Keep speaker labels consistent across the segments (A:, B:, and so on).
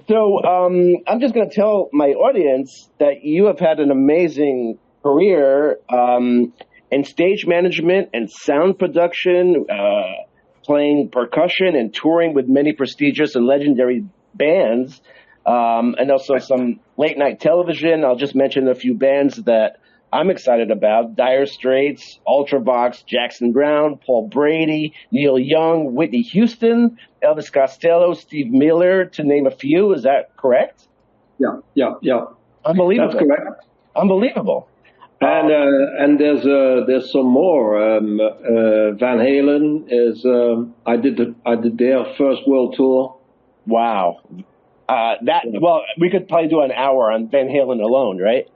A: So I'm just going to tell my audience that you have had an amazing career in stage management and sound production, playing percussion and touring with many prestigious and legendary bands, and also some late night television. I'll just mention a few bands that I'm excited about: Dire Straits, Ultravox, Jackson Brown, Paul Brady, Neil Young, Whitney Houston, Elvis Costello, Steve Miller, to name a few. Is that correct?
B: Yeah.
A: Unbelievable.
B: That's correct.
A: Unbelievable.
B: And there's some more. Van Halen is. I did their first world tour.
A: Wow. Well, we could probably do an hour on Van Halen alone, right?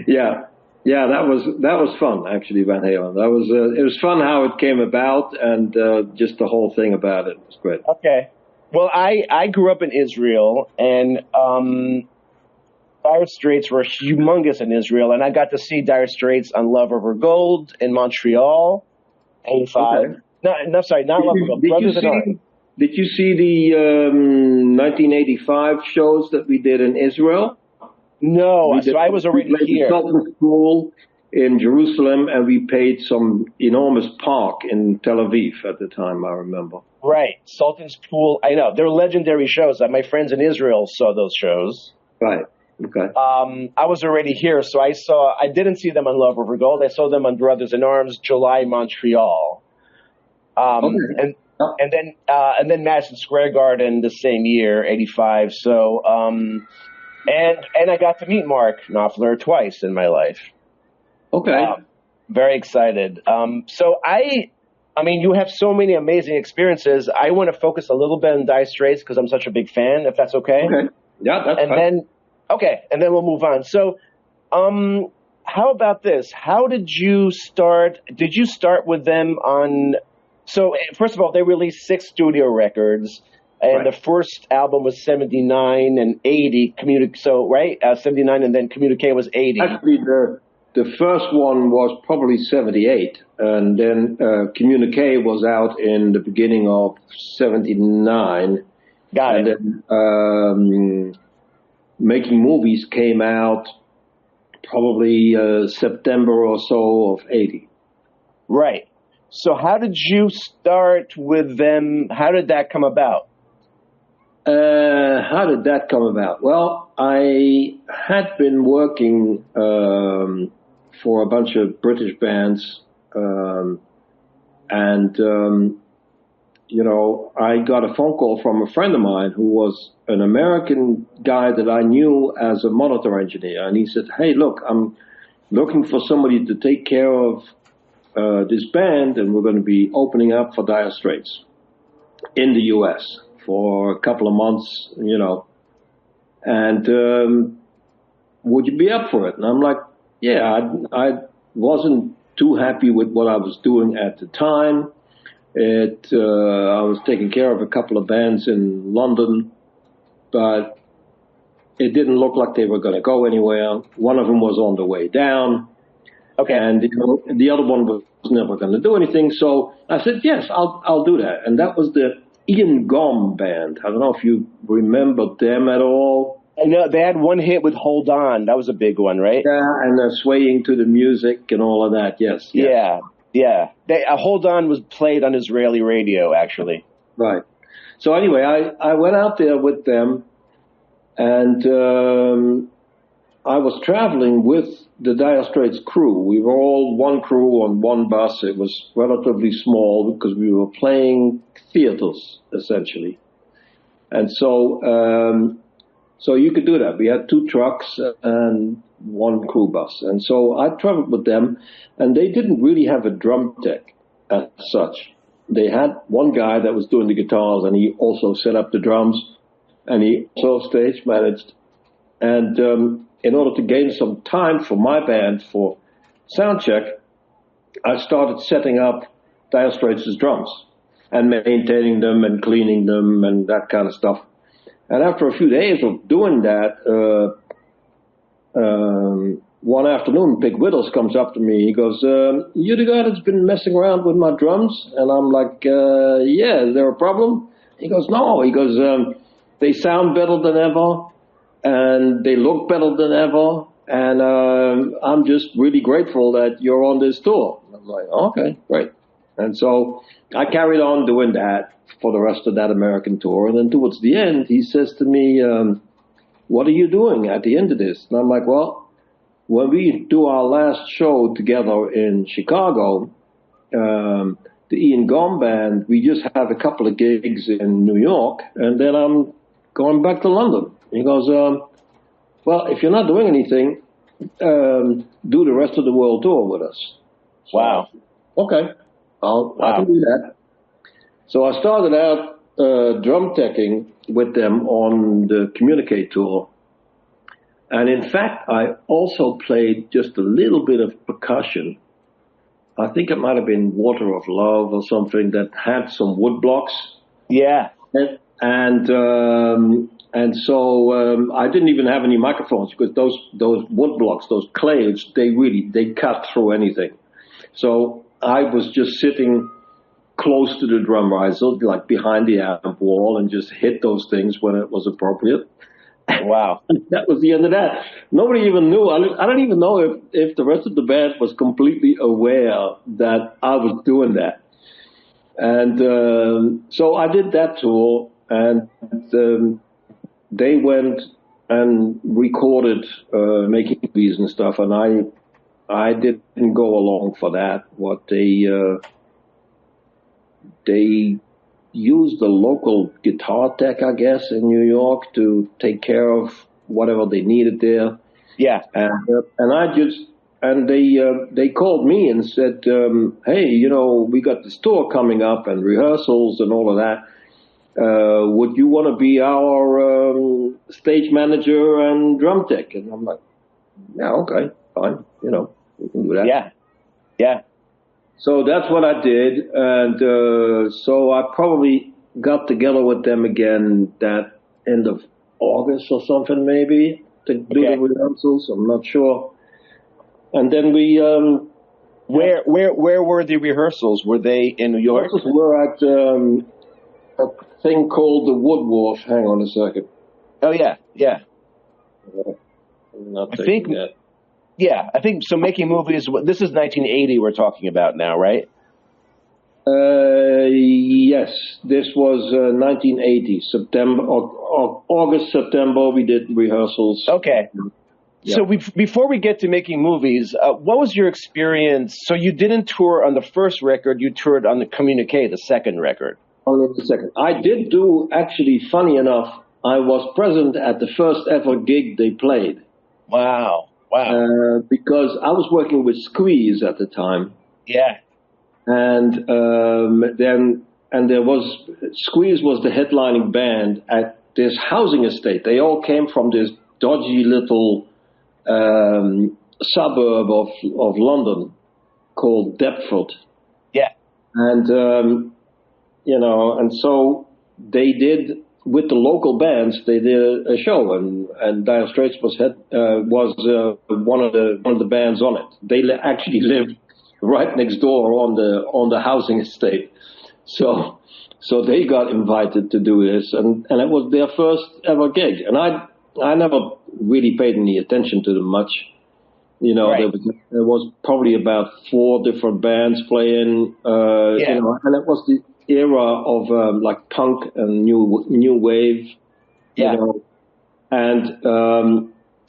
B: Yeah, that was fun actually. Van Halen. It was fun how it came about, and just the whole thing about it was great.
A: Okay. Well, I grew up in Israel, and Dire Straits were humongous in Israel, and I got to see Dire Straits on Love Over Gold in Montreal, 85.
B: Okay.
A: No, sorry, not Love Over Gold. Brothers in Arms.
B: Did you see the 1985 shows that we did in Israel?
A: No, so I was already here.
B: We played the Sultan School in Jerusalem, and we played some enormous park in Tel Aviv at the time, I remember.
A: Right, Sultan's Pool. I know. They're legendary shows. My friends in Israel saw those shows.
B: Right, okay.
A: I was already here, so I didn't see them on Love Over Gold. I saw them on Brothers in Arms, July, Montreal.
B: Okay.
A: And then Madison Square Garden the same year, 85. So, and I got to meet Mark Knopfler twice in my life.
B: Okay.
A: Very excited. So I mean, you have so many amazing experiences. I want to focus a little bit on Dire Straits because I'm such a big fan, if that's okay.
B: Okay. Yeah, that's fine.
A: And then we'll move on. So, how about this? How did you start? Did you start with them on? So, first of all, they released 6 studio records, and the first album was 79 and 80. 79 and then Communique was 80.
B: Actually, the first one was probably 78, and then Communique was out in the beginning of 79.
A: Got it.
B: And then Making Movies came out probably September or so of 80.
A: Right. So how did you start with them? How did that come about?
B: How did that come about? Well, I had been working for a bunch of British bands, I got a phone call from a friend of mine who was an American guy that I knew as a monitor engineer, and he said, "Hey, look, I'm looking for somebody to take care of this band, and we're going to be opening up for Dire Straits in the U.S. for a couple of months, and would you be up for it?" And I'm like, yeah, I wasn't too happy with what I was doing at the time. I was taking care of a couple of bands in London, but it didn't look like they were going to go anywhere. One of them was on the way down.
A: Okay.
B: And the other one was never going to do anything. So I said, yes, I'll do that. And that was the Ian Gom band. I don't know if you remember them at all.
A: I know they had one hit with Hold On. That was a big one, right?
B: Yeah, and swaying to the music and all of that. Yes.
A: Yeah. Hold On was played on Israeli radio, actually.
B: Right. So anyway, I went out there with them, and I was traveling with the Dire Straits crew. We were all one crew on one bus. It was relatively small because we were playing theaters, essentially. And so you could do that. We had 2 trucks and 1 crew bus. And so I traveled with them, and they didn't really have a drum tech as such. They had one guy that was doing the guitars, and he also set up the drums, and he also stage managed. And in order to gain some time for my band for sound check, I started setting up Dire Straits' drums and maintaining them and cleaning them and that kind of stuff. And after a few days of doing that, one afternoon, Pig Whittles comes up to me. He goes, "You the guy that's been messing around with my drums?" And I'm like, "Yeah, is there a problem?" He goes, "No." He goes, they sound better than ever, and they look better than ever. And I'm just really grateful that you're on this tour. I'm like, okay, great. And so I carried on doing that for the rest of that American tour. And then towards the end, he says to me, what are you doing at the end of this? And I'm like, well, when we do our last show together in Chicago, the Ian Gom Band, we just have a couple of gigs in New York, and then I'm going back to London. He goes, well, if you're not doing anything, do the rest of the world tour with us. So,
A: Wow.
B: Okay, I can do that. So I started out drum teching with them on the Communicate tour. And in fact, I also played just a little bit of percussion. I think it might have been Water of Love or something that had some wood blocks.
A: Yeah.
B: And so I didn't even have any microphones because those wood blocks, those clays, they cut through anything. So I was just sitting close to the drum riser, like behind the amp wall, and just hit those things when it was appropriate.
A: Wow.
B: That was the end of that. Nobody even knew. I don't even know if the rest of the band was completely aware that I was doing that. And so I did that tour, and they went and recorded making movies and stuff, and I didn't go along for that. What they used the local guitar tech, I guess, in New York to take care of whatever they needed there.
A: Yeah.
B: And they called me and said, hey, we got this tour coming up and rehearsals and all of that. Would you want to be our stage manager and drum tech? And I'm like, yeah, okay, fine. We can do that.
A: Yeah. Yeah.
B: So that's what I did. And so I probably got together with them again that end of August or something, maybe, to do the rehearsals. I'm not sure. And then we...
A: Where were the rehearsals? Were they in New York?
B: Rehearsals were at a thing called the Wood Wharf. Hang on a second.
A: Oh, yeah, yeah.
B: I'm not
A: I think...
B: that.
A: Yeah, I think so. Making movies. This is 1980. We're talking about now, right?
B: Yes, this was 1980, September or August, September. We did rehearsals.
A: Okay. Yeah. So before we get to making movies, what was your experience? So you didn't tour on the first record. You toured on the Communique, the second record.
B: Only the second. I did do, actually, funny enough, I was present at the first ever gig they played.
A: Wow. Wow.
B: Because I was working with Squeeze at the time.
A: Yeah.
B: And there was, Squeeze was the headlining band at this housing estate. They all came from this dodgy little suburb of London called Deptford.
A: Yeah.
B: And, and so they did, with the local bands, they did a show, and Dire Straits was one of the bands on it. They actually lived right next door on the housing estate, so they got invited to do this, and it was their first ever gig, and I never really paid any attention to them much. Right. There was probably about 4 different bands playing, and it was the era of like punk and new wave, and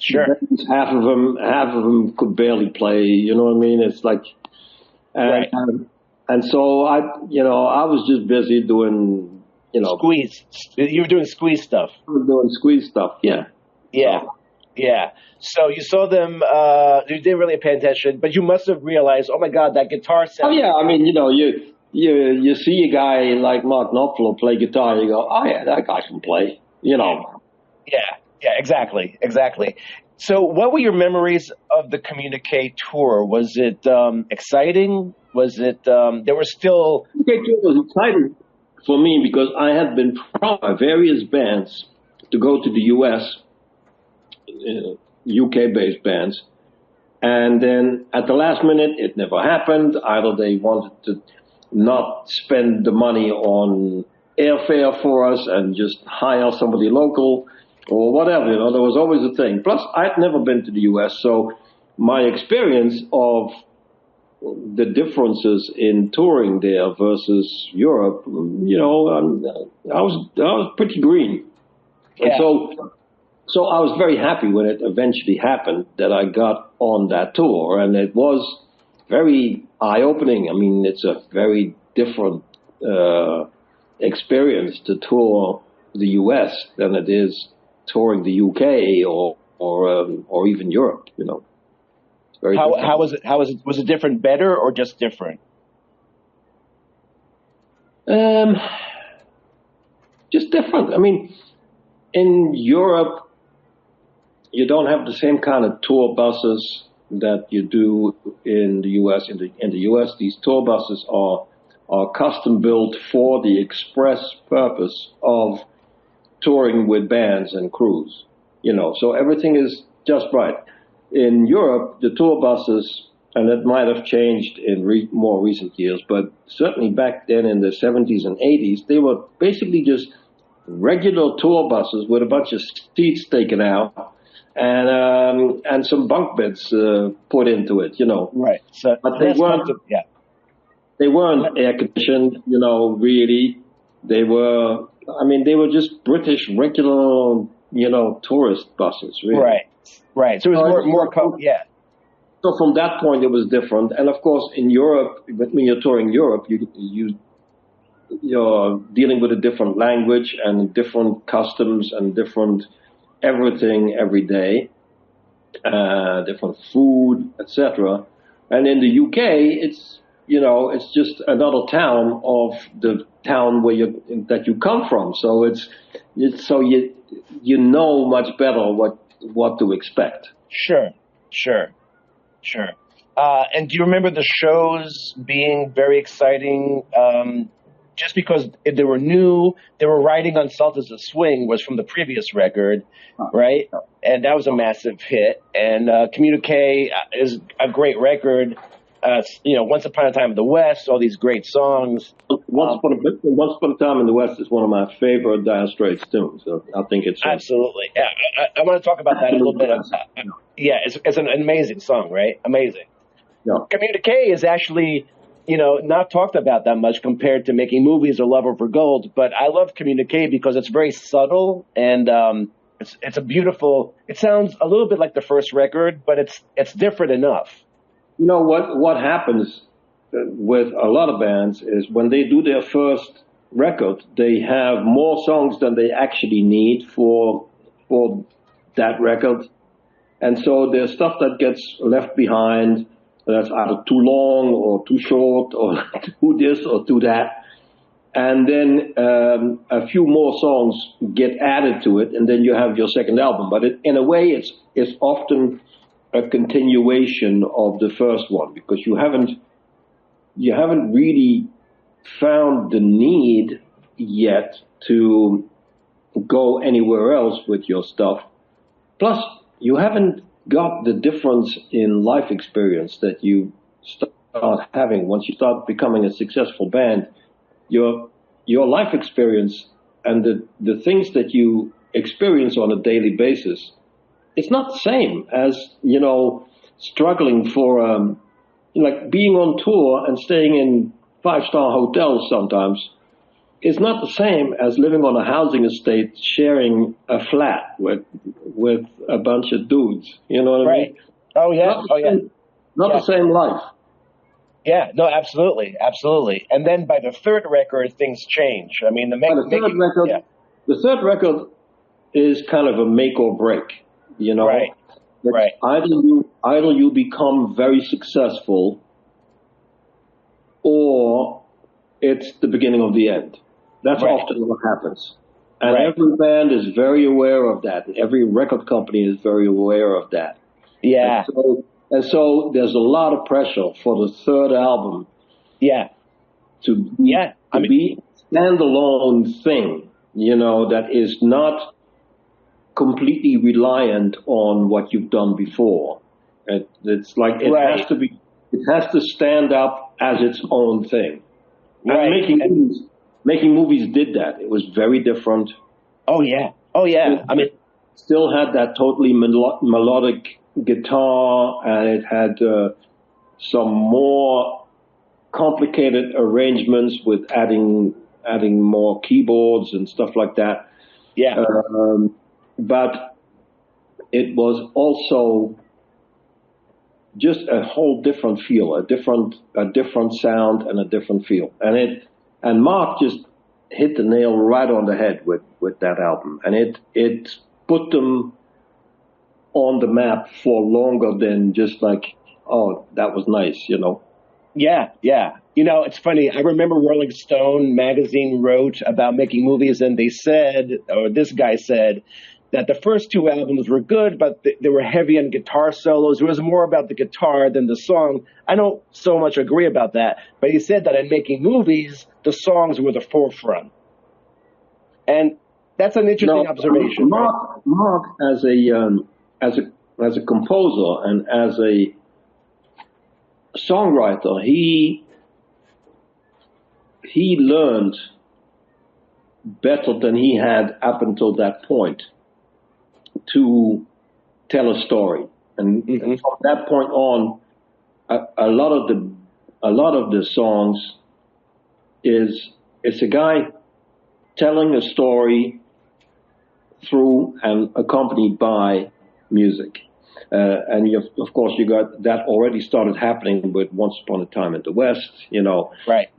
A: sure,
B: half of them could barely play. You know what I mean? It's like,
A: right.
B: And so I was just busy doing,
A: Squeeze. You were doing Squeeze stuff.
B: I was doing Squeeze stuff. Yeah.
A: Yeah. Yeah. So you saw them. You didn't really pay attention, but you must have realized, oh my God, that guitar sound.
B: Oh yeah, I mean, you see a guy like Mark Knopfler play guitar, you go, oh yeah, that guy can play,
A: Yeah, exactly. So what were your memories of the Communique tour? Was it exciting? Was it, there were still...
B: The Communique tour was exciting for me because I had been promised by various bands to go to the US, UK-based bands, and then at the last minute, it never happened. Either they wanted to not spend the money on airfare for us and just hire somebody local or whatever. There was always a thing. Plus, I'd never been to the U.S., so my experience of the differences in touring there versus Europe, I was pretty green.
A: Yeah.
B: And so I was very happy when it eventually happened that I got on that tour, and it was very eye-opening. I mean, it's a very different experience to tour the U.S. than it is touring the U.K. or even Europe. It's very
A: how
B: different.
A: how was it? Was it different, better, or just different?
B: Just different. I mean, in Europe, you don't have the same kind of tour buses that you do in the U.S. In the U.S., these tour buses are custom built for the express purpose of touring with bands and crews. So everything is just right. In Europe, the tour buses, and it might have changed in more recent years, but certainly back then in the 70s and 80s, they were basically just regular tour buses with a bunch of seats taken out and some bunk beds put into it,
A: Right. So,
B: but they weren't air conditioned, really. They were just British regular, tourist buses, really.
A: Right. So it was yeah.
B: So from that point, it was different. And of course, in Europe, when you're touring Europe, you're dealing with a different language and different customs and different everything every day, different food, etc. And in the UK, it's just another town of the town that you come from. So so you know much better what to expect.
A: Sure. And do you remember the shows being very exciting? Just because they were new, they were riding on Salt as a Swing was from the previous record, right? And that was a massive hit. And Communique is a great record. Once Upon a Time in the West, all these great songs.
B: Once Upon a Time in the West is one of my favorite Dire Straits tunes. So I think it's
A: absolutely. Yeah, I want to talk about that a little bit. Yeah, it's an amazing song, right? Amazing.
B: Yeah.
A: Communique is actually, not talked about that much compared to Making Movies or Love Over Gold. But I love Communique because it's very subtle and it's a beautiful. It sounds a little bit like the first record, but it's different enough.
B: What happens with a lot of bands is when they do their first record, they have more songs than they actually need for that record. And so there's stuff that gets left behind that's either too long or too short or too this or too that. And then a few more songs get added to it, and then you have your second album. But in a way, it's often a continuation of the first one because you haven't really found the need yet to go anywhere else with your stuff. Plus, you haven't got the difference in life experience that you start having once you start becoming a successful band. Your life experience and the things that you experience on a daily basis, it's not the same as, struggling for, like being on tour and staying in 5-star hotels sometimes is not the same as living on a housing estate sharing a flat with a bunch of dudes. You know what I mean?
A: Oh, yeah.
B: Not the same life.
A: Yeah, no, absolutely. And then by the third record, things change. I mean,
B: the third record is kind of a make or break,
A: Right.
B: Either you become very successful or it's the beginning of the end. That's often what happens. And every band is very aware of that. Every record company is very aware of that.
A: Yeah.
B: And so there's a lot of pressure for the third album.
A: Yeah.
B: To be a standalone thing, that is not completely reliant on what you've done before. It's like it has to stand up as its own thing.
A: Right.
B: And Making Movies did that. It was very different.
A: Oh yeah. Oh yeah. I mean,
B: Still had that totally melodic guitar, and it had some more complicated arrangements with adding more keyboards and stuff like that.
A: yeah.
B: But it was also just a whole different feel, a different sound and a different feel. And Mark just hit the nail right on the head with that album. And it put them on the map for longer than just like, oh, that was nice, you know.
A: Yeah, yeah. It's funny. I remember Rolling Stone magazine wrote about Making Movies, and they said, or this guy said, that the first two albums were good, but they were heavy on guitar solos. It was more about the guitar than the song. I don't so much agree about that, but he said that in Making Movies, the songs were the forefront. And that's an interesting observation.
B: Mark, as a composer and as a songwriter, he learned better than he had up until that point to tell a story, and from that point on, a lot of the songs it's a guy telling a story through and accompanied by music. And of course, you got that already started happening with Once Upon a Time in the West, you know.
A: Right.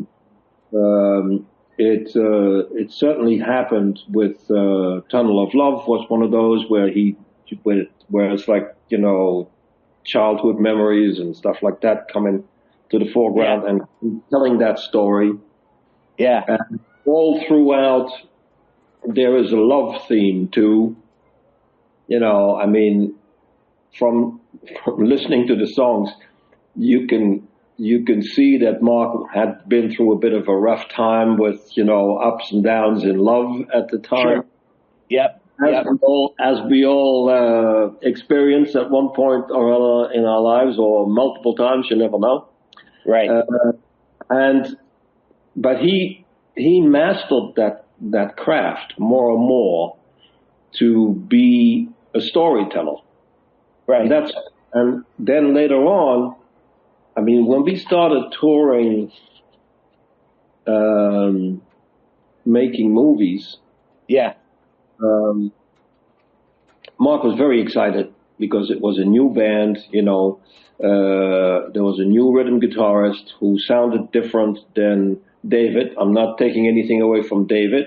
B: It certainly happened with Tunnel of Love was one of those where it's like, you know, childhood memories and stuff like that coming to the foreground and telling that story.
A: Yeah.
B: And all throughout, there is a love theme too. You know, I mean, from listening to the songs, you can see that Mark had been through a bit of a rough time with, you know, ups and downs in love at the time.
A: Sure. Yep.
B: As we all experience at one point or other in our lives, or multiple times, you never know.
A: Right.
B: But he mastered that craft more and more to be a storyteller.
A: Right.
B: And then later on, I mean, when we started touring, Making Movies, Mark was very excited because it was a new band, you know. There was a new rhythm guitarist who sounded different than David. I'm not taking anything away from David,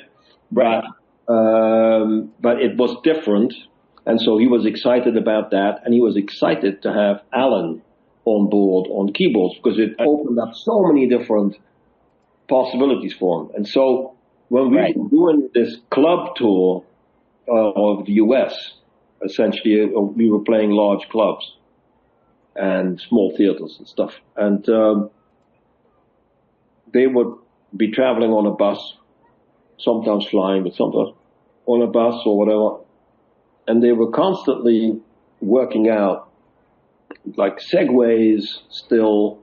B: but it was different. And so he was excited about that, and he was excited to have Alan on board on keyboards because it opened up so many different possibilities for him. And so when we were doing this club tour of the U.S., essentially we were playing large clubs and small theaters and stuff. And they would be traveling on a bus, sometimes flying, but sometimes on a bus or whatever. And they were constantly working out like segues, still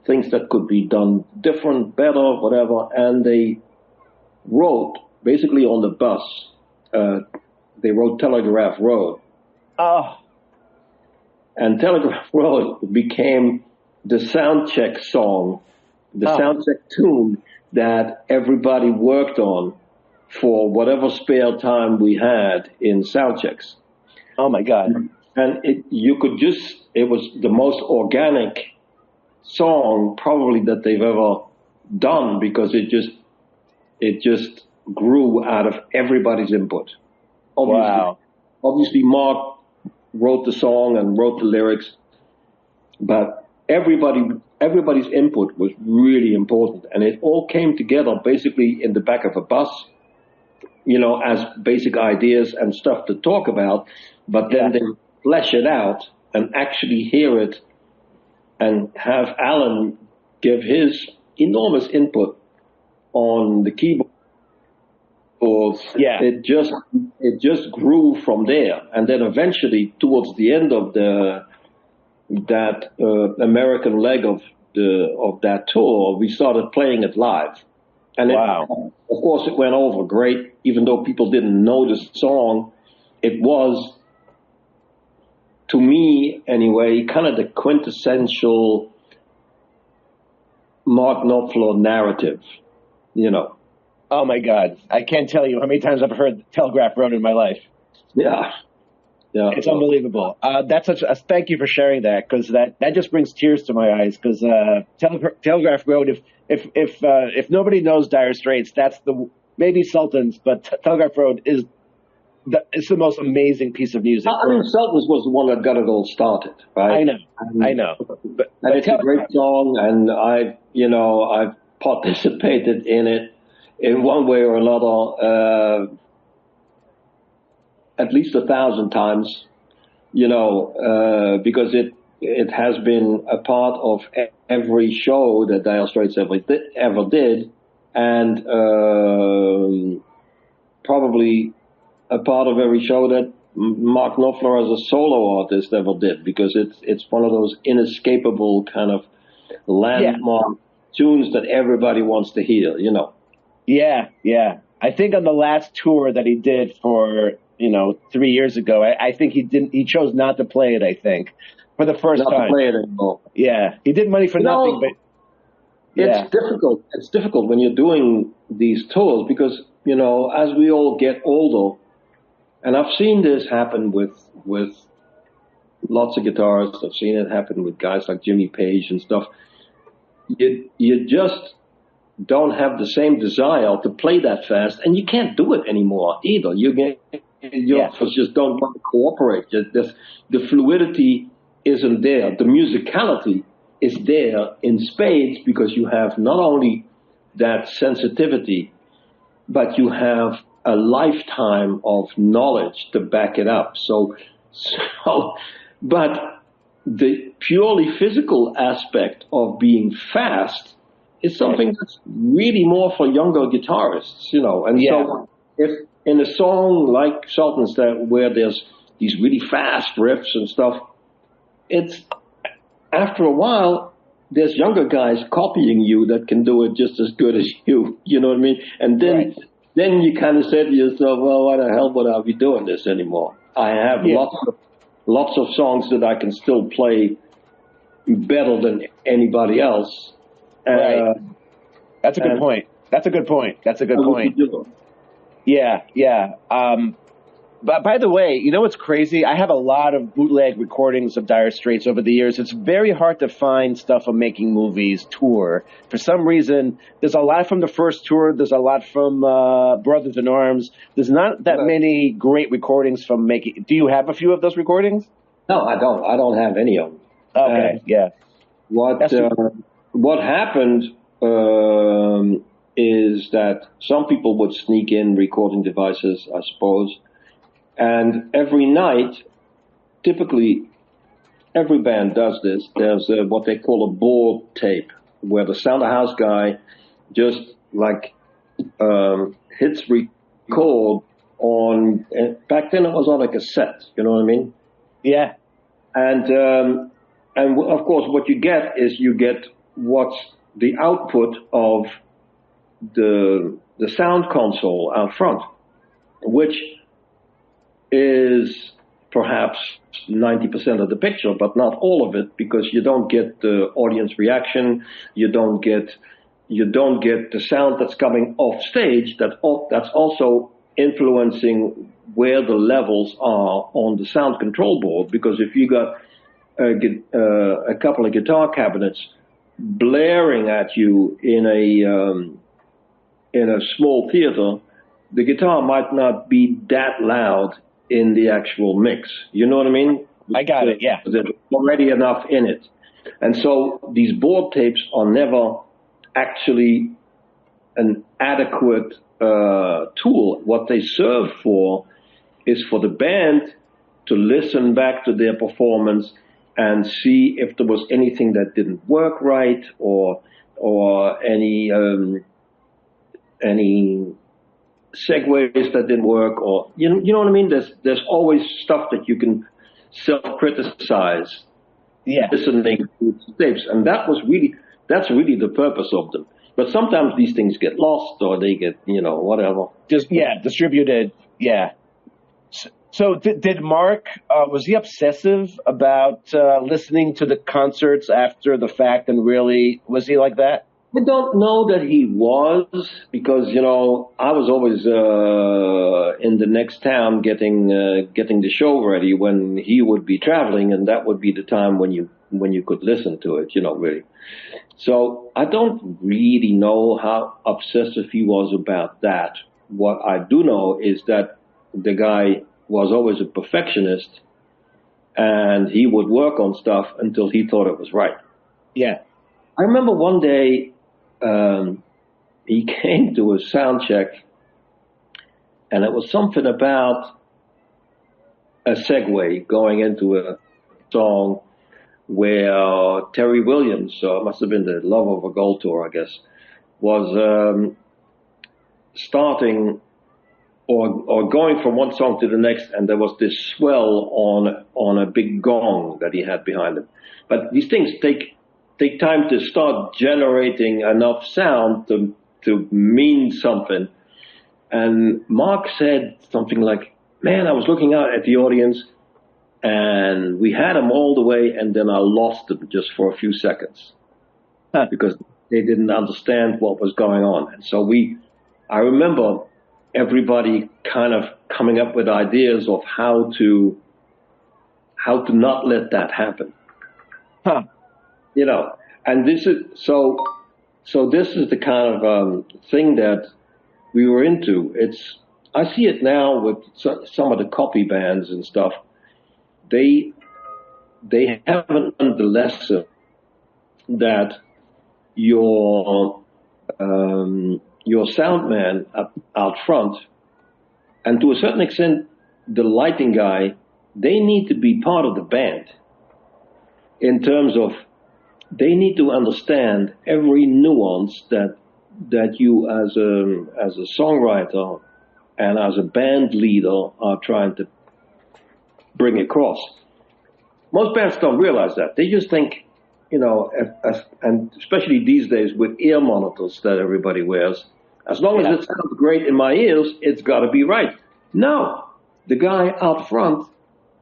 B: things that could be done different, better, whatever. And they wrote basically on the bus. They wrote Telegraph Road.
A: Oh.
B: And Telegraph Road became the sound check song, the sound check tune that everybody worked on for whatever spare time we had in sound checks.
A: Oh my God.
B: And it was the most organic song probably that they've ever done because it just grew out of everybody's input. Obviously Mark wrote the song and wrote the lyrics, but everybody's input was really important, and it all came together basically in the back of a bus, you know, as basic ideas and stuff to talk about, but then they flesh it out and actually hear it and have Alan give his enormous input on the keyboard. It just grew from there, and then eventually towards the end of that American leg of that tour, we started playing it live. And
A: Wow.
B: of course, it went over great, even though people didn't know the song. It was, to me anyway, kind of the quintessential Mark Knopfler narrative, you know.
A: Oh my God. I can't tell you how many times I've heard Telegraph Road in my life.
B: Yeah. Yeah.
A: It's unbelievable. That's such a thank you for sharing that, because that just brings tears to my eyes. Because Telegraph Road, if nobody knows Dire Straits, that's the maybe Sultans, but Telegraph Road is it's the most amazing piece of music.
B: I mean, Sultans was the one that got it all started, right?
A: I know, but
B: it's a great song, and I've participated in it in one way or another, at least 1,000 times, because it has been a part of every show that Dire Straits ever did, and probably a part of every show that Mark Knopfler as a solo artist ever did, because it's one of those inescapable kind of landmark tunes that everybody wants to hear,
A: Yeah, yeah. I think on the last tour that he did for 3 years ago, I think he chose not to play it. I think for the first time.
B: Not to play it anymore.
A: Yeah, he did Money for Nothing, but
B: it's difficult. It's difficult when you're doing these tours because as we all get older, and I've seen this happen with lots of guitarists. I've seen it happen with guys like Jimmy Page and stuff. You just don't have the same desire to play that fast, and you can't do it anymore either. Your just don't want to cooperate. The fluidity isn't there. The musicality is there in spades because you have not only that sensitivity, but you have a lifetime of knowledge to back it up. But the purely physical aspect of being fast is something that's really more for younger guitarists, And so if in a song like Sultans where there's these really fast riffs and stuff, it's after a while, there's younger guys copying you that can do it just as good as you, you know what I mean? And then you kind of say to yourself, well, why the hell would I be doing this anymore? I have lots of songs that I can still play better than anybody else.
A: Right. That's a good point. That's a good point. Yeah, yeah. But by the way, you know what's crazy? I have a lot of bootleg recordings of Dire Straits over the years. It's very hard to find stuff from Making Movies tour. For some reason, there's a lot from the first tour. There's a lot from Brothers in Arms. There's not that many great recordings from Making. Do you have a few of those recordings?
B: No, I don't. I don't have any of them.
A: Okay, yeah.
B: What happened is that some people would sneak in recording devices, I suppose. And every night, typically, every band does this. There's what they call a board tape, where the sound of house guy just hits record on. Back then, it was on a cassette. You know what I mean?
A: Yeah.
B: And of course, what you get is what's the output of the sound console out front, which is perhaps 90% of the picture, but not all of it, because you don't get the audience reaction, you don't get the sound that's coming off stage that's also influencing where the levels are on the sound control board. Because if you got a couple of guitar cabinets blaring at you in a small theater, the guitar might not be that loud in the actual mix. You know what I mean?
A: I got it, yeah.
B: There's already enough in it. And so these board tapes are never actually an adequate tool. What they serve for is for the band to listen back to their performance and see if there was anything that didn't work right, or any segues that didn't work, or you know what I mean. There's always stuff that you can self-criticize.
A: Yeah.
B: Listening to tapes, and that's really the purpose of them. But sometimes these things get lost or they get, whatever.
A: Just distributed. Yeah. So did Mark, was he obsessive about listening to the concerts after the fact, and really, was he like that?
B: I don't know that he was, because I was always in the next town getting the show ready when he would be traveling, and that would be the time when you could listen to it, really. So I don't really know how obsessive he was about that. What I do know is that the guy was always a perfectionist, and he would work on stuff until he thought it was right.
A: Yeah.
B: I remember one day he came to a sound check, and it was something about a segue going into a song where Terry Williams, must have been the Love of a Gold Tour, I guess, was starting or going from one song to the next, and there was this swell on a big gong that he had behind him. But these things take time to start generating enough sound to mean something. And Mark said something like, "Man, I was looking out at the audience, and we had them all the way, and then I lost them just for a few seconds because they didn't understand what was going on." And so I remember everybody kind of coming up with ideas of how to not let that happen.
A: Huh.
B: And this is so this is the kind of thing that we were into. I see it now with some of the copy bands and stuff. They haven't learned the lesson that your sound man out front, and to a certain extent the lighting guy, they need to be part of the band in terms of they need to understand every nuance that you as a songwriter and as a band leader are trying to bring across. Most bands don't realize that. They just think, and especially these days with ear monitors that everybody wears, as long as it sounds great in my ears, it's got to be right. No, the guy out front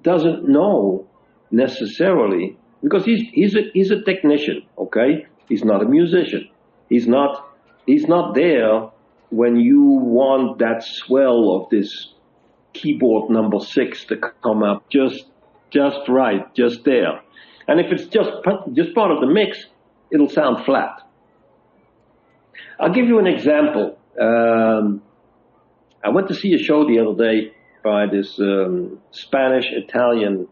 B: doesn't know necessarily, because he's a technician, okay? He's not a musician. He's not there when you want that swell of this keyboard number 6 to come up just right, just there. And if it's just part of the mix, it'll sound flat. I'll give you an example. I went to see a show the other day by this Spanish-Italian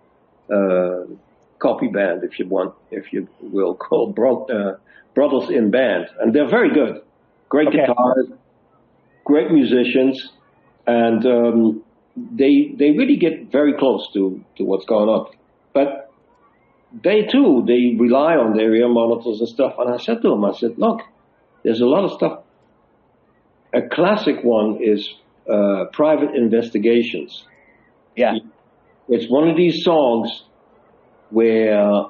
B: copy band, if you will, called Brothers in Band, and they're very good. Great guitarists, great musicians, and they really get very close to what's going on. But they rely on their ear monitors and stuff. And I said to them, look, there's a lot of stuff. A classic one is Private Investigations.
A: Yeah.
B: It's one of these songs where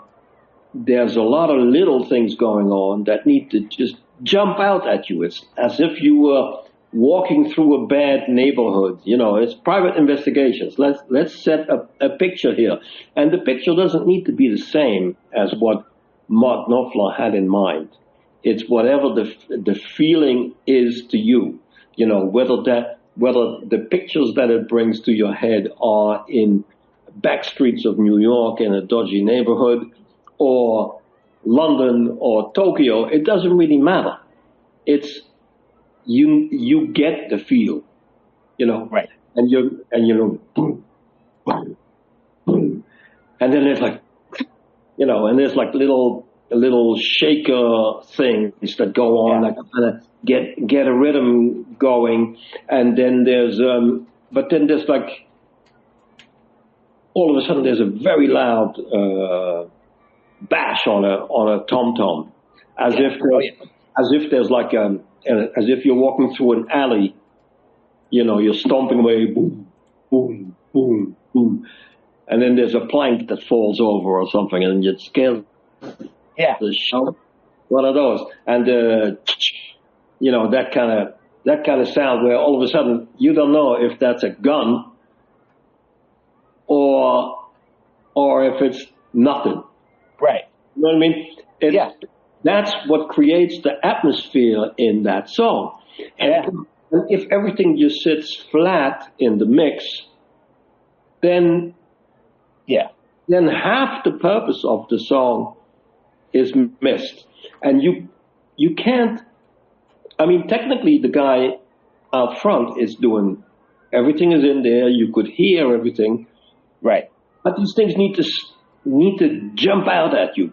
B: there's a lot of little things going on that need to just jump out at you. It's as if you were walking through a bad neighborhood. It's Private Investigations. Let's set a picture here. And the picture doesn't need to be the same as what Mark Knopfler had in mind. It's whatever the feeling is to you. Whether the pictures that it brings to your head are in back streets of New York in a dodgy neighborhood, or London or Tokyo, it doesn't really matter. It's you get the feel,
A: right?
B: And boom, boom, boom, and then there's like, and there's like little shaker things that go on that kind of get a rhythm going, and then there's but then there's like all of a sudden there's a very loud bash on a tom tom, as if there's like as if you're walking through an alley, you're stomping away, boom, boom, boom, boom, and then there's a plank that falls over or something, and it scares the show. One of those, and that kind of sound where all of a sudden you don't know if that's a gun or if it's nothing.
A: Right.
B: You know what I mean?
A: Yeah.
B: That's what creates the atmosphere in that song.
A: Yeah.
B: And if everything just sits flat in the mix, then half the purpose of the song is missed. And you can't, I mean, technically the guy out front is doing, everything is in there, you could hear everything.
A: Right.
B: But these things need to jump out at you,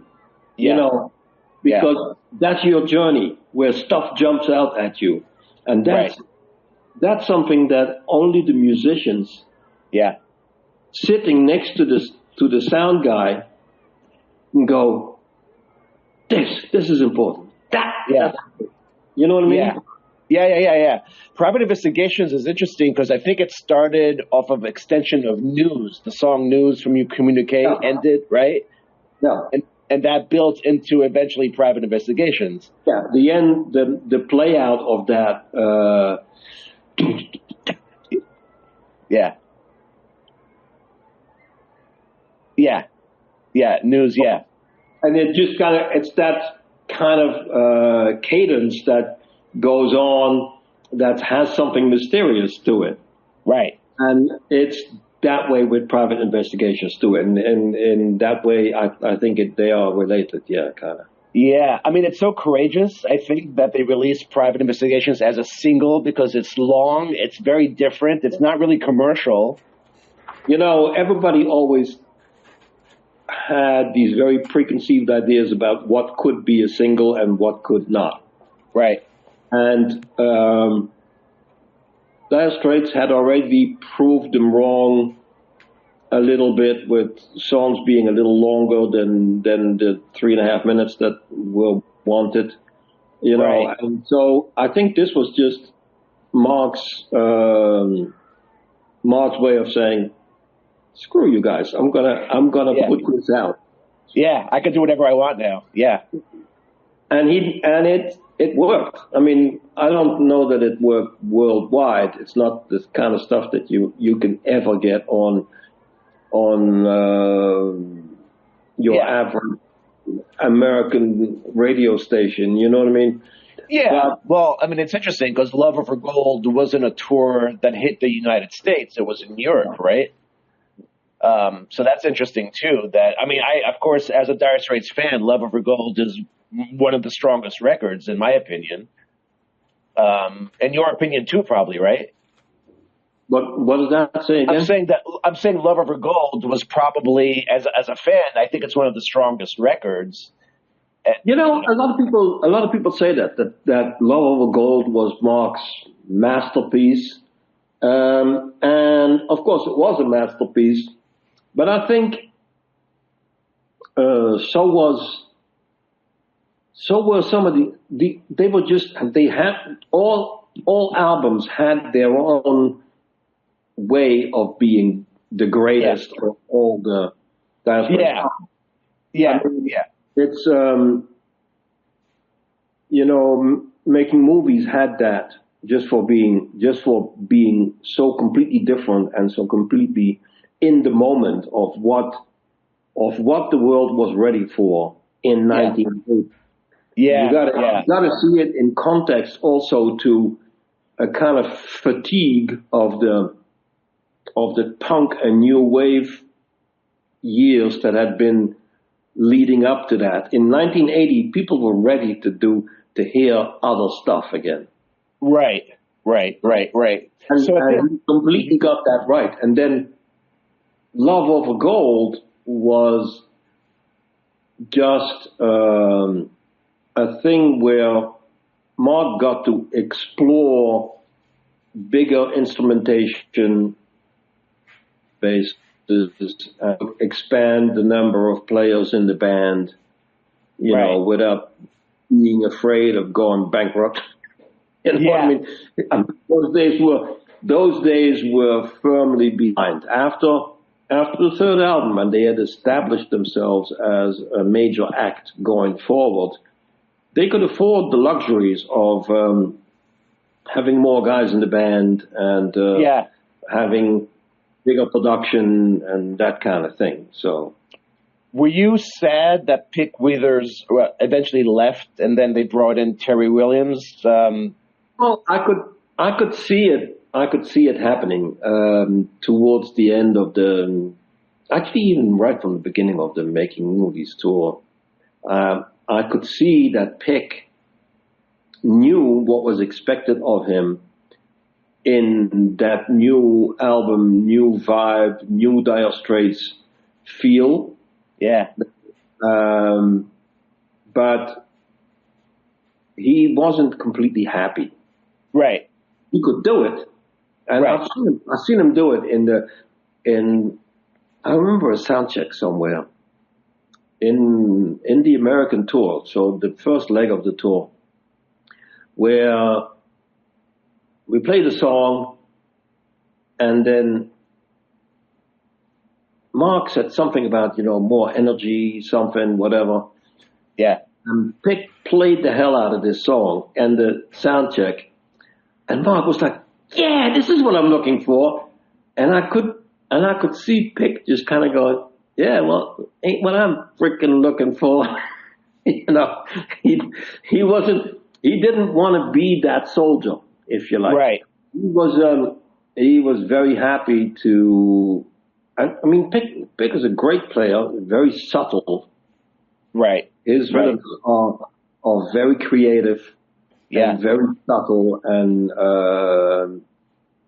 B: because that's your journey where stuff jumps out at you. And that's something that only the musicians sitting next to the sound guy can go, this is important. You know what I mean?
A: Yeah. Private Investigations is interesting because I think it started off of extension of News. The song News from You Communicate ended, right?
B: Yeah.
A: And that built into eventually Private Investigations.
B: Yeah, the end, the play out of that. News. Yeah. And it just it's that kind of cadence that goes on that has something mysterious to it.
A: Right.
B: And it's that way with Private Investigations too. And in that way, I think they are related. Yeah, kind of.
A: Yeah. I mean, it's so courageous, I think, that they released Private Investigations as a single because it's long. It's very different. It's not really commercial.
B: Everybody always had these very preconceived ideas about what could be a single and what could not.
A: Right.
B: And Dire Straits had already proved them wrong a little bit with songs being a little longer than the 3.5 minutes that were wanted,
A: Right.
B: And so I think this was just Mark's way of saying, "Screw you guys! I'm gonna put this out."
A: Yeah, I can do whatever I want now. Yeah.
B: And it worked. I mean, I don't know that it worked worldwide. It's not the kind of stuff that you can ever get on your average American radio station. You know what I mean?
A: Yeah. Well, I mean, it's interesting because Love Over Gold wasn't a tour that hit the United States. It was in Europe, right? So that's interesting too. I, of course, as a Dire Straits fan, Love Over Gold is one of the strongest records, in my opinion. In your opinion too, probably, right?
B: What does that say again?
A: I'm saying Love Over Gold was probably, as a fan, I think it's one of the strongest records.
B: A lot of people say that Love Over Gold was Mark's masterpiece, and of course it was a masterpiece. But I think so were some of they had all albums had their own way of being the greatest of all the Dire Straits. It's making movies had that just for being so completely different and so completely in the moment of what the world was ready for in 1980. You gotta see it in context also to a kind of fatigue of the punk and new wave years that had been leading up to that. In 1980, people were ready to hear other stuff again.
A: Right.
B: And he completely got that right. And then Love Over Gold was just a thing where Mark got to explore bigger instrumentation bases, expand the number of players in the band, without being afraid of going bankrupt. What I mean? Those days were firmly behind. After the third album, and they had established themselves as a major act going forward, they could afford the luxuries of having more guys in the band and having bigger production and that kind of thing. So,
A: were you sad that Pick Withers eventually left and then they brought in Terry Williams?
B: Well, I could see it. I could see it happening towards the end of actually even right from the beginning of the Making Movies tour. I could see that Pick knew what was expected of him in that new album, new vibe, new Dire Straits feel.
A: Yeah.
B: But he wasn't completely happy.
A: Right.
B: He could do it. And
A: right.
B: I've seen him do it I remember a sound check somewhere in the American tour, so the first leg of the tour, where we played a song and then Mark said something about, more energy, something, whatever.
A: Yeah.
B: And Pick played the hell out of this song and the sound check. And Mark was like, yeah, this is what I'm looking for. And I could see Pick just kind of going, yeah, well, ain't what I'm freaking looking for. He didn't want to be that soldier, if you like.
A: Right.
B: He was very happy to, I mean, Pick is a great player, very subtle.
A: Right.
B: His rhythms are very creative.
A: Yeah.
B: And very subtle and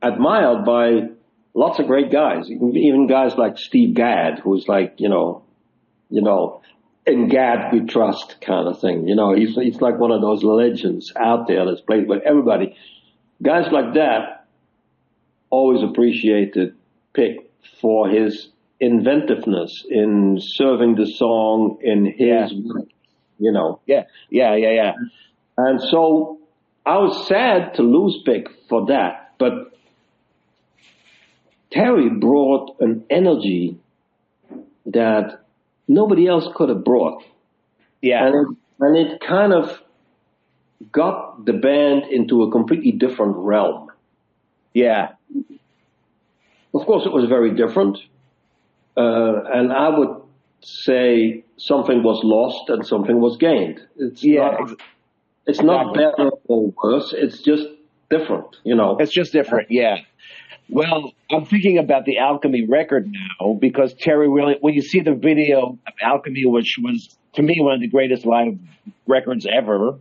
B: admired by lots of great guys, even guys like Steve Gadd, who's like, in Gadd we trust kind of thing. He's like one of those legends out there that's played with everybody. Guys like that always appreciated Pick for his inventiveness in serving the song in his way,
A: Yeah.
B: And so I was sad to lose Pick for that, but Terry brought an energy that nobody else could have brought.
A: Yeah.
B: And it kind of got the band into a completely different realm.
A: Yeah.
B: Of course, it was very different. And I would say something was lost and something was gained. It's not better or worse. It's just different,
A: It's just different, yeah. Well, I'm thinking about the Alchemy record now because Terry Williams, when you see the video of Alchemy, which was, to me, one of the greatest live records ever,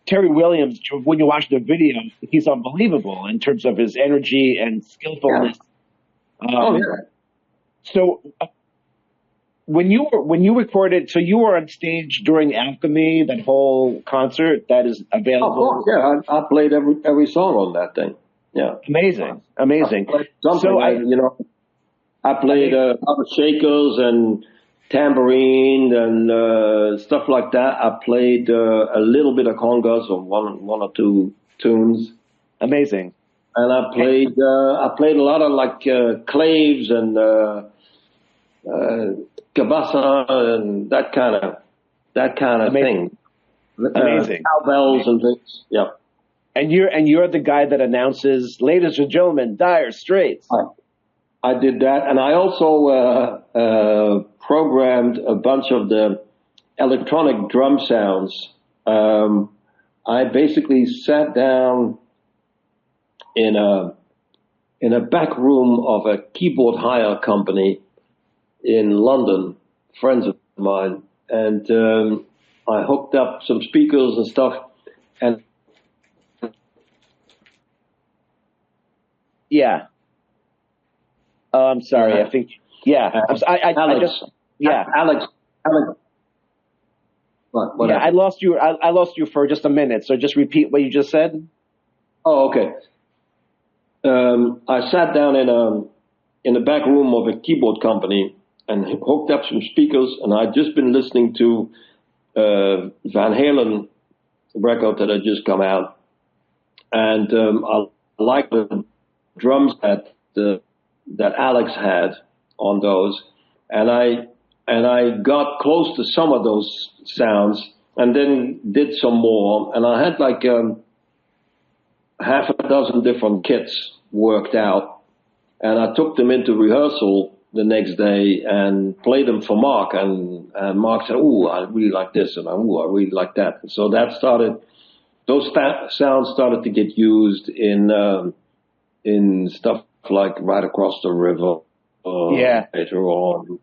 A: Terry Williams, when you watch the video, he's unbelievable in terms of his energy and skillfulness.
B: Yeah.
A: So when you recorded, so you were on stage during Alchemy, that whole concert that is available?
B: Of course, yeah. I played every song on that thing. Yeah.
A: Amazing.
B: I played other shakers and tambourine and stuff like that. I played a little bit of congas on one or two tunes.
A: Amazing.
B: And I played a lot of claves and cabasa and that kind of thing.
A: Amazing.
B: Cowbells and things. Yeah.
A: And you're the guy that announces, ladies and gentlemen, Dire Straits.
B: I did that, and I also programmed a bunch of the electronic drum sounds. I basically sat down in a back room of a keyboard hire company in London, friends of mine, and I hooked up some speakers and stuff, and
A: yeah. I'm sorry. I think. Yeah.
B: Alex. What
A: yeah, I lost you. I lost you for just a minute. So just repeat what you just said.
B: Oh, okay. I sat down in the back room of a keyboard company and hooked up some speakers, and I'd just been listening to Van Halen record that had just come out, and I liked the drums that Alex had on those, and I got close to some of those sounds, and then did some more. And I had like half a dozen different kits worked out, and I took them into rehearsal the next day and played them for Mark. And Mark said, "Ooh, I really like this," and "Ooh, I really like that." And so that started. Those sounds started to get used in stuff like Right Across the River. Later on,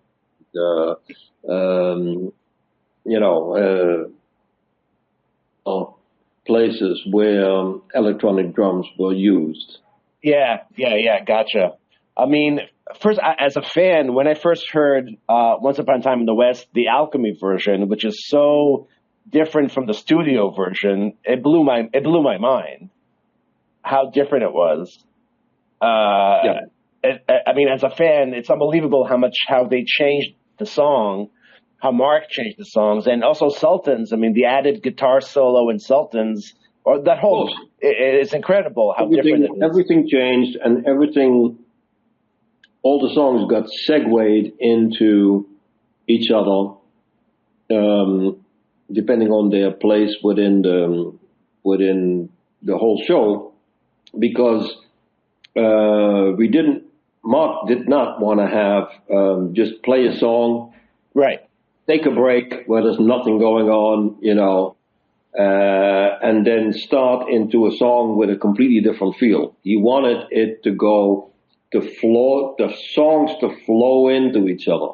B: places where electronic drums were used.
A: Yeah, gotcha. I mean, first, as a fan, when I first heard Once Upon a Time in the West, the Alchemy version, which is so different from the studio version, it blew my mind how different it was. I mean, as a fan, it's unbelievable how they changed the song, how Mark changed the songs, and also Sultans. I mean, the added guitar solo in Sultans, or that whole, it's incredible how different it is.
B: Everything changed, and all the songs got segued into each other, depending on their place within the whole show, because Mark did not want to have just play a song,
A: right?
B: Take a break where there's nothing going on, and then start into a song with a completely different feel. He wanted it the songs to flow into each other.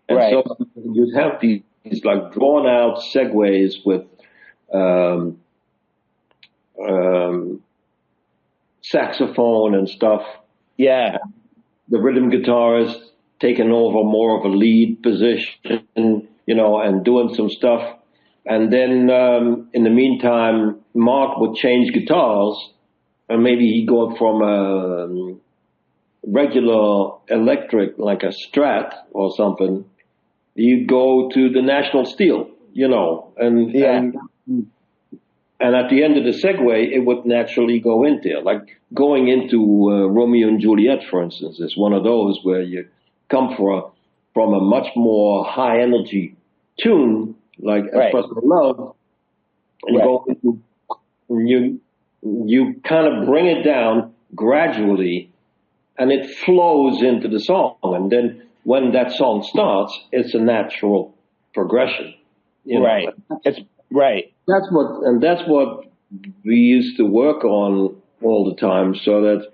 B: And
A: right.
B: So you'd have these like drawn out segues with saxophone and stuff.
A: Yeah.
B: The rhythm guitarist taking over more of a lead position, and doing some stuff. And then in the meantime, Mark would change guitars, and maybe he'd go from a regular electric, like a Strat or something. You'd go to the National Steel, and at the end of the segue, it would naturally go in there. Like going into Romeo and Juliet, for instance, is one of those where you come from a much more high energy tune, like Express the Love, and go into, you kind of bring it down gradually, and it flows into the song. And then when that song starts, it's a natural progression.
A: Right. It's right.
B: That's what we used to work on all the time, so that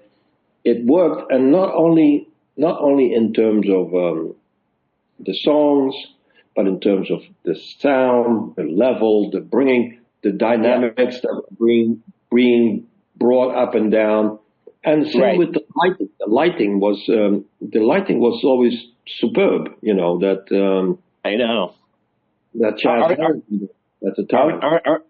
B: it worked, and not only in terms of the songs, but in terms of the sound, the level, the dynamics that were being brought up and down, and same with the lighting. The lighting was always superb.
A: I know
B: that Chaz at the time.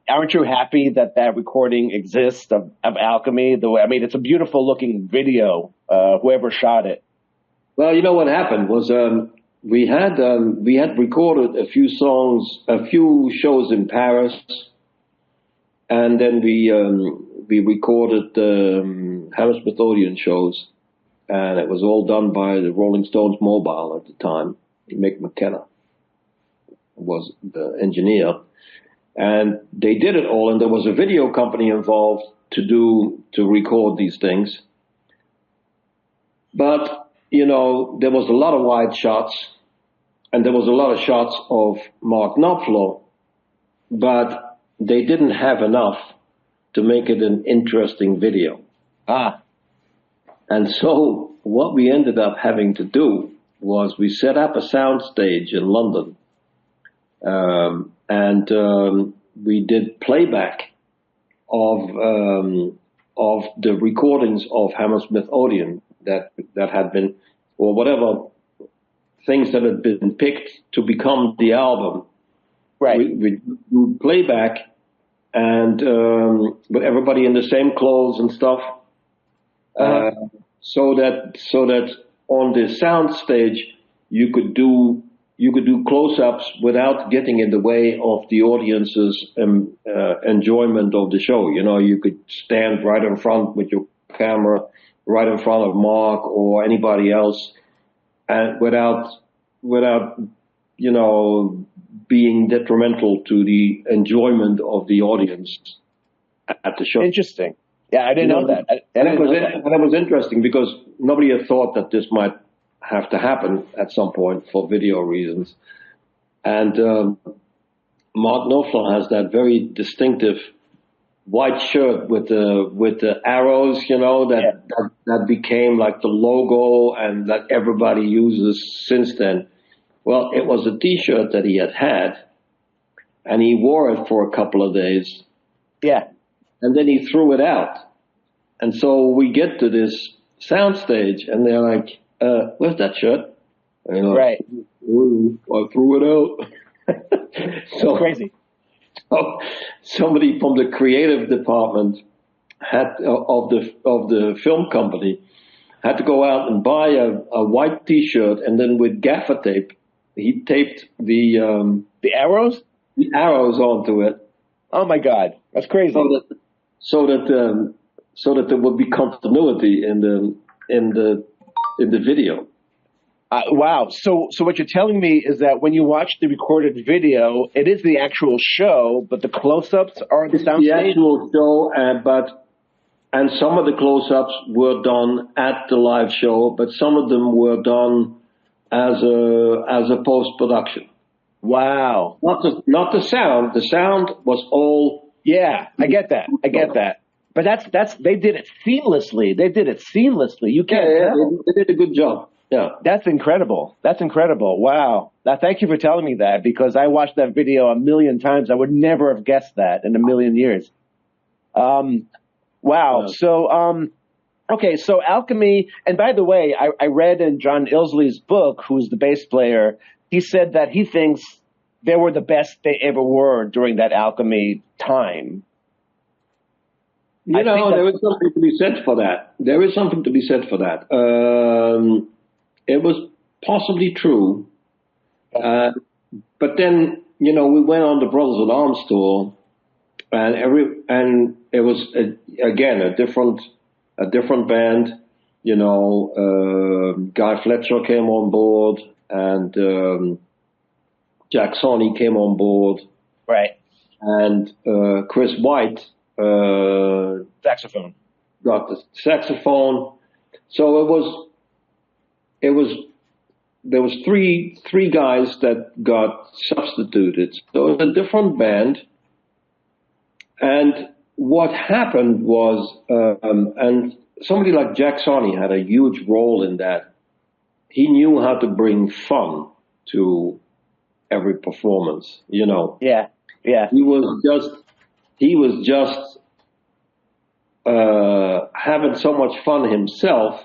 A: Aren't you happy that recording exists of Alchemy? It's a beautiful looking video. Whoever shot it.
B: Well, what happened was we had recorded a few shows in Paris, and then we recorded the Hammersmith Odeon shows, and it was all done by the Rolling Stones Mobile at the time. Mick McKenna was the engineer. And they did it all, and there was a video company involved to record these things. But, there was a lot of wide shots, and there was a lot of shots of Mark Knopfler, but they didn't have enough to make it an interesting video. And so what we ended up having to do was we set up a sound stage in London, and we did playback of the recordings of Hammersmith Odeon that had been, or whatever things that had been picked to become the album.
A: Right.
B: We do playback, and with everybody in the same clothes and stuff, so that on the sound stage you could do close-ups without getting in the way of the audience's enjoyment of the show. You could stand right in front with your camera, right in front of Mark or anybody else, and without being detrimental to the enjoyment of the audience at the show.
A: Interesting. Yeah, I didn't know that.
B: And it was interesting because nobody had thought that this might have to happen at some point for video reasons. And Mark Knopfler has that very distinctive white shirt with the arrows, that became like the logo and that everybody uses since then. Well, it was a T-shirt that he had, and he wore it for a couple of days.
A: Yeah.
B: And then he threw it out. And so we get to this soundstage, and they're like, where's that shirt?
A: Right.
B: I threw it out.
A: So crazy.
B: So somebody from the creative department of the film company had to go out and buy a white T-shirt, and then with gaffer tape, he taped the
A: arrows?
B: The arrows onto it.
A: Oh my God, that's crazy.
B: So that there would be continuity in the video.
A: Wow. So what you're telling me is that when you watch the recorded video, it is the actual show, but the close-ups are the soundstage?
B: The actual show, and some of the close-ups were done at the live show, but some of them were done as a post-production.
A: Wow.
B: Not the sound. The sound was all.
A: Yeah, I get that. But that's they did it seamlessly. You can't tell.
B: They did a good job. Yeah.
A: That's incredible. Wow. Now, thank you for telling me that, because I watched that video a million times. I would never have guessed that in a million years. Wow. So, okay. So Alchemy, and by the way, I read in John Ilsley's book, who's the bass player, he said that he thinks they were the best they ever were during that Alchemy time.
B: There is something to be said for that. It was possibly true. But then, we went on the Brothers in Arms tour, and it was again a different band. Guy Fletcher came on board, and Jack Sonny came on board,
A: right?
B: And Chris White
A: saxophone
B: got the saxophone. So there was three guys that got substituted. So it was a different band. And what happened was, and somebody like Jack Sonny had a huge role in that. He knew how to bring fun to every performance,
A: Yeah.
B: He was just having so much fun himself,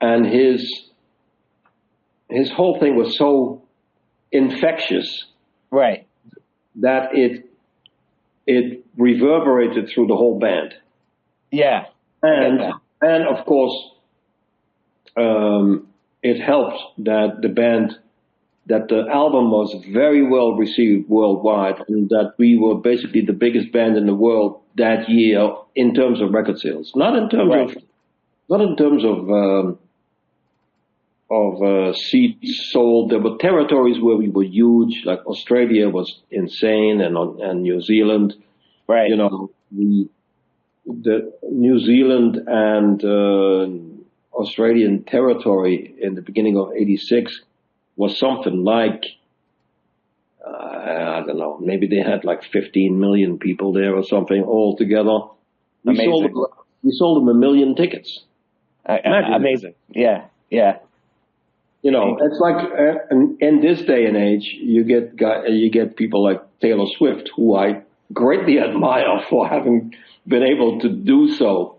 B: and his whole thing was so infectious,
A: right?
B: That it reverberated through the whole band.
A: Yeah,
B: and of course, it helped that the album was very well received worldwide, and that we were basically the biggest band in the world that year in terms of record sales. Not in terms of seats sold. There were territories where we were huge, like Australia was insane, and New Zealand.
A: Right.
B: The New Zealand and Australian territory in the beginning of '86 was something like, I don't know, maybe they had like 15 million people there or something all together. We sold them 1 million tickets.
A: Amazing. Yeah.
B: It's like in this day and age, you get people like Taylor Swift, who I greatly admire for having been able to do so.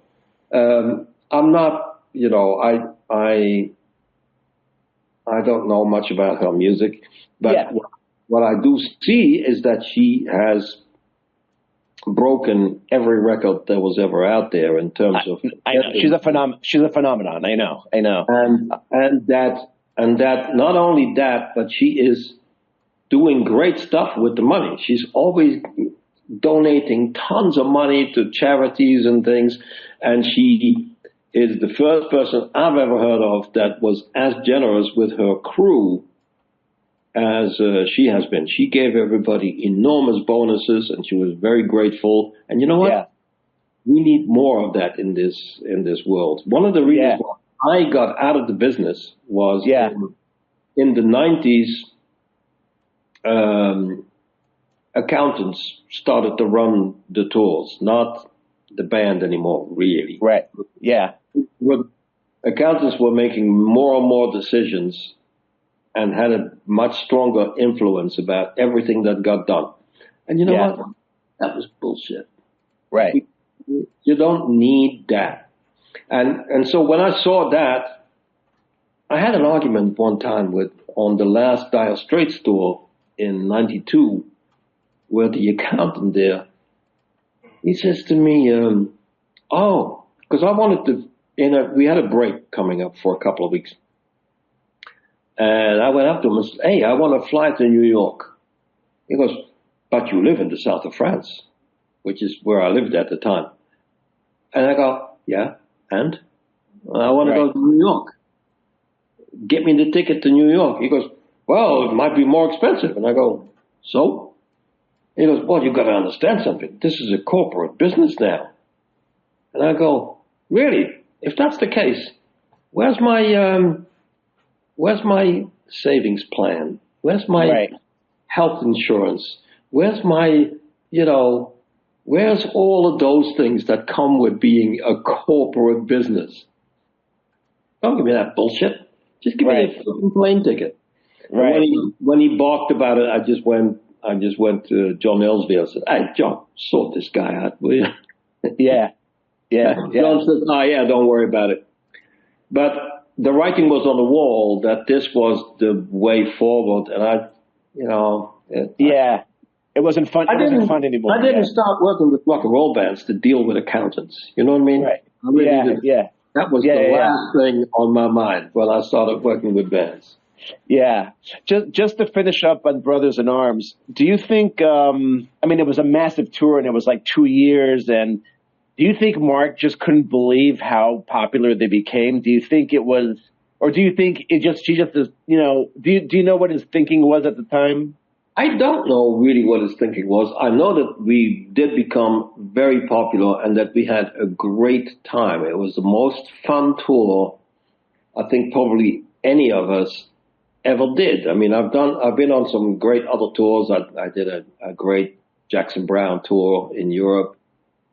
B: I'm not, I don't know much about her music, but what I do see is that she has broken every record that was ever out there in terms of.
A: I know. She's a phenomenon. I know.
B: And that not only that, but she is doing great stuff with the money. She's always donating tons of money to charities and things, and she is the first person I've ever heard of that was as generous with her crew as she has been. She gave everybody enormous bonuses, and she was very grateful. And you know what?
A: Yeah.
B: We need more of that in this world. One of the reasons why I got out of the business was in the 90s. Accountants started to run the tours, not the band anymore, really.
A: Right. Yeah.
B: Accountants were making more and more decisions and had a much stronger influence about everything that got done. And you know what? That was bullshit.
A: Right.
B: You don't need that. And so when I saw that, I had an argument one time on the last Dire Straits tour in '92, where the accountant there, he says to me, because I wanted to, we had a break coming up for a couple of weeks. And I went up to him and said, hey, I want to fly to New York. He goes, but you live in the south of France, which is where I lived at the time. And I go, yeah, and? I want to go to New York. Get me the ticket to New York. He goes, well, it might be more expensive. And I go, so? He goes, well, you've got to understand something. This is a corporate business now. And I go, really? If that's the case, where's my savings plan? Where's my health insurance? Where's my, where's all of those things that come with being a corporate business? Don't give me that bullshit. Just give me a fucking plane ticket. Right. When he balked about it, I just went to John Ellsville and said, hey, John, sort this guy out, will you?
A: Yeah.
B: John said, oh, yeah, don't worry about it. But the writing was on the wall that this was the way forward. And
A: it wasn't fun. It wasn't fun anymore.
B: I didn't start working with rock and roll bands to deal with accountants. You know what I mean?
A: Right.
B: That was the last thing on my mind when I started working with bands.
A: Yeah. Just to finish up on Brothers in Arms, do you think, it was a massive tour and it was like 2 years, and do you think Mark just couldn't believe how popular they became? Do you think it was, or do you think do you know what his thinking was at the time?
B: I don't know really what his thinking was. I know that we did become very popular and that we had a great time. It was the most fun tour I think probably any of us ever did. I mean, I've been on some great other tours. I did a great Jackson Browne tour in Europe,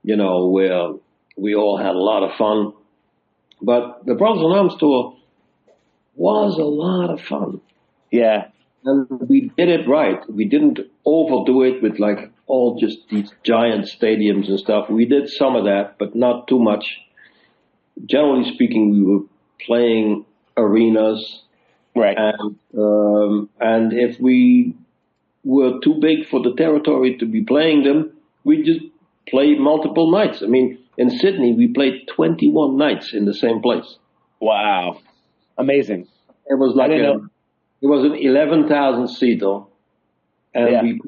B: where we all had a lot of fun. But the Brothers in Arms tour was a lot of fun.
A: Yeah.
B: And we did it right. We didn't overdo it with like all just these giant stadiums and stuff. We did some of that, but not too much. Generally speaking, we were playing arenas.
A: Right.
B: And if we were too big for the territory to be playing them, we just played multiple nights. I mean, in Sydney, we played 21 nights in the same place.
A: Wow. Amazing.
B: It was like it was an 11,000 seater, and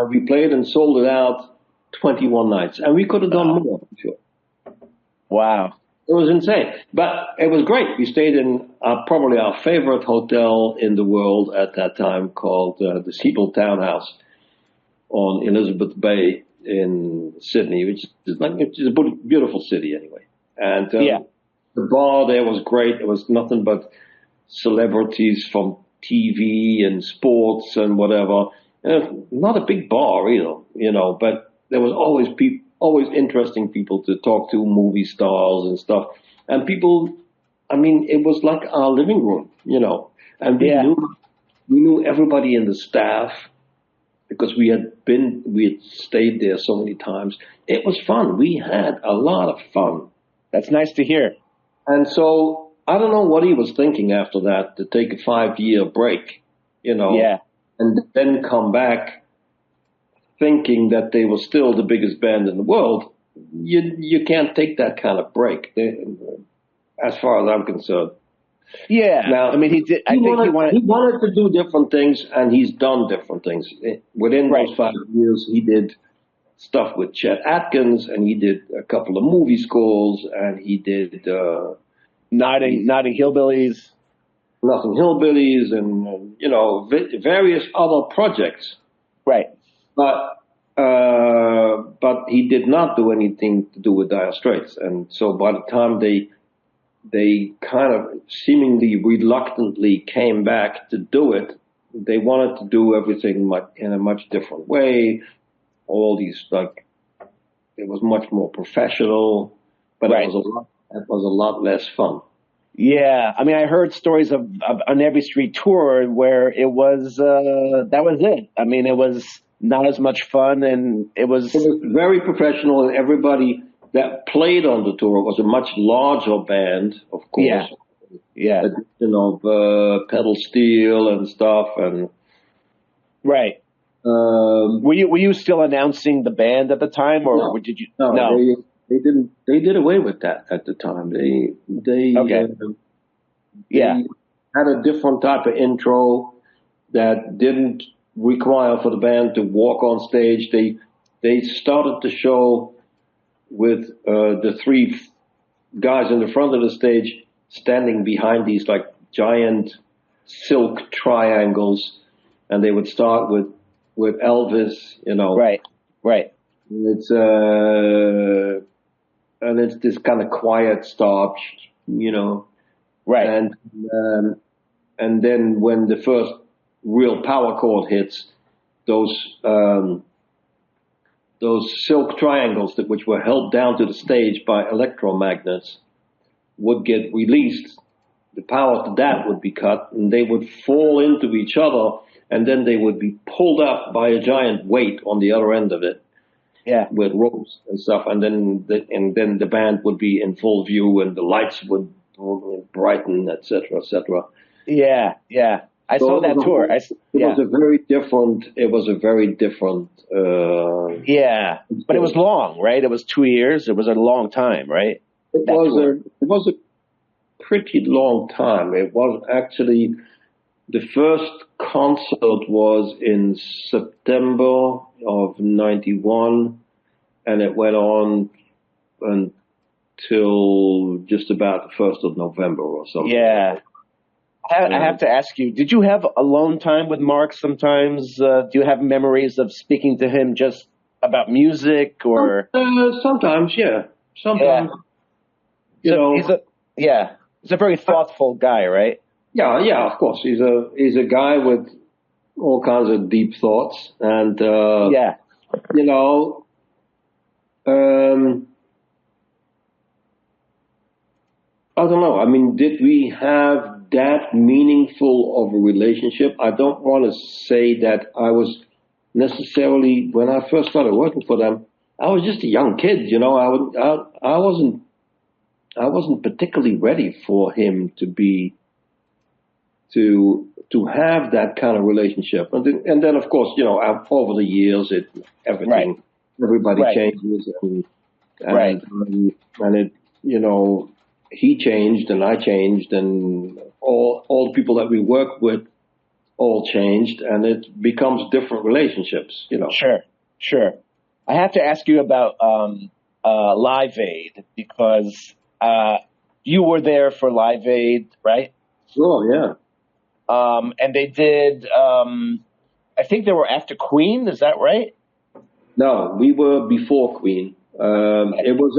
B: we played and sold it out 21 nights, and we could have done more, for sure.
A: Wow.
B: It was insane, but it was great. We stayed in probably our favorite hotel in the world at that time, called the Siebel Townhouse on Elizabeth Bay in Sydney, which is a beautiful city anyway. And the bar there was great. It was nothing but celebrities from TV and sports and whatever. And not a big bar either, but there was always interesting people to talk to, movie stars and stuff. And people, it was like our living room, and we knew everybody in the staff because we had stayed there so many times. It was fun. We had a lot of fun.
A: That's nice to hear.
B: And so I don't know what he was thinking after that, to take a 5-year break, and then come back thinking that they were still the biggest band in the world. You can't take that kind of break, as far as I'm concerned.
A: Yeah.
B: Now,
A: he did. He
B: wanted to do different things, and he's done different things. Within those 5 years, he did stuff with Chet Atkins, and he did a couple of movie scores, and he did...
A: Nodding Hillbillies.
B: Nothing Hillbillies and various other projects.
A: Right.
B: But he did not do anything to do with Dire Straits, and so by the time they kind of seemingly reluctantly came back to do it, they wanted to do everything in a much different way. All these it was much more professional, but
A: Right.
B: it was a lot less fun.
A: Yeah, I mean, I heard stories of on Every Street tour where it was that was it. I mean, it was not as much fun, and it was
B: very professional, and everybody that played on the tour was a much larger band, of course.
A: Yeah.
B: Addition of pedal steel and stuff, and
A: right. Were you still announcing the band at the time, or
B: no,
A: did you?
B: No, they didn't. They did away with that at the time. They
A: Okay.
B: They had a different type of intro that didn't require for the band to walk on stage. They started the show with the three guys in the front of the stage standing behind these giant silk triangles, and they would start with Elvis,
A: Right.
B: It's and it's this kind of quiet start,
A: Right.
B: And then when the first real power chord hits, those silk triangles which were held down to the stage by electromagnets would get released. The power to that would be cut, and they would fall into each other, and then they would be pulled up by a giant weight on the other end of it.
A: Yeah.
B: With ropes and stuff, and then the band would be in full view, and the lights would brighten, etc., etc.
A: Yeah. I saw that tour.
B: It was a very different.
A: Yeah, but it was long, right? It was 2 years. It was a long time, right?
B: It was a pretty long time. It was actually the first concert was in September of '91, and it went on until just about the 1st of November or something.
A: Yeah. I have to ask you, did you have alone time with Mark sometimes? Do you have memories of speaking to him just about music or?
B: Sometimes, yeah. Sometimes,
A: he's a very thoughtful guy, right?
B: Yeah, of course. He's a guy with all kinds of deep thoughts, and I don't know. I mean, did we have that meaningful of a relationship? I don't want to say that I was necessarily, when I first started working for them, I was just a young kid, I wasn't particularly ready for him to have that kind of relationship. And then of course, over the years, everybody changes, and it, he changed and I changed, and all the people that we work with all changed, and it becomes different relationships,
A: Sure. I have to ask you about Live Aid, because you were there for Live Aid, right?
B: Sure, yeah.
A: And they did, I think they were after Queen, is that right?
B: No, we were before Queen. It was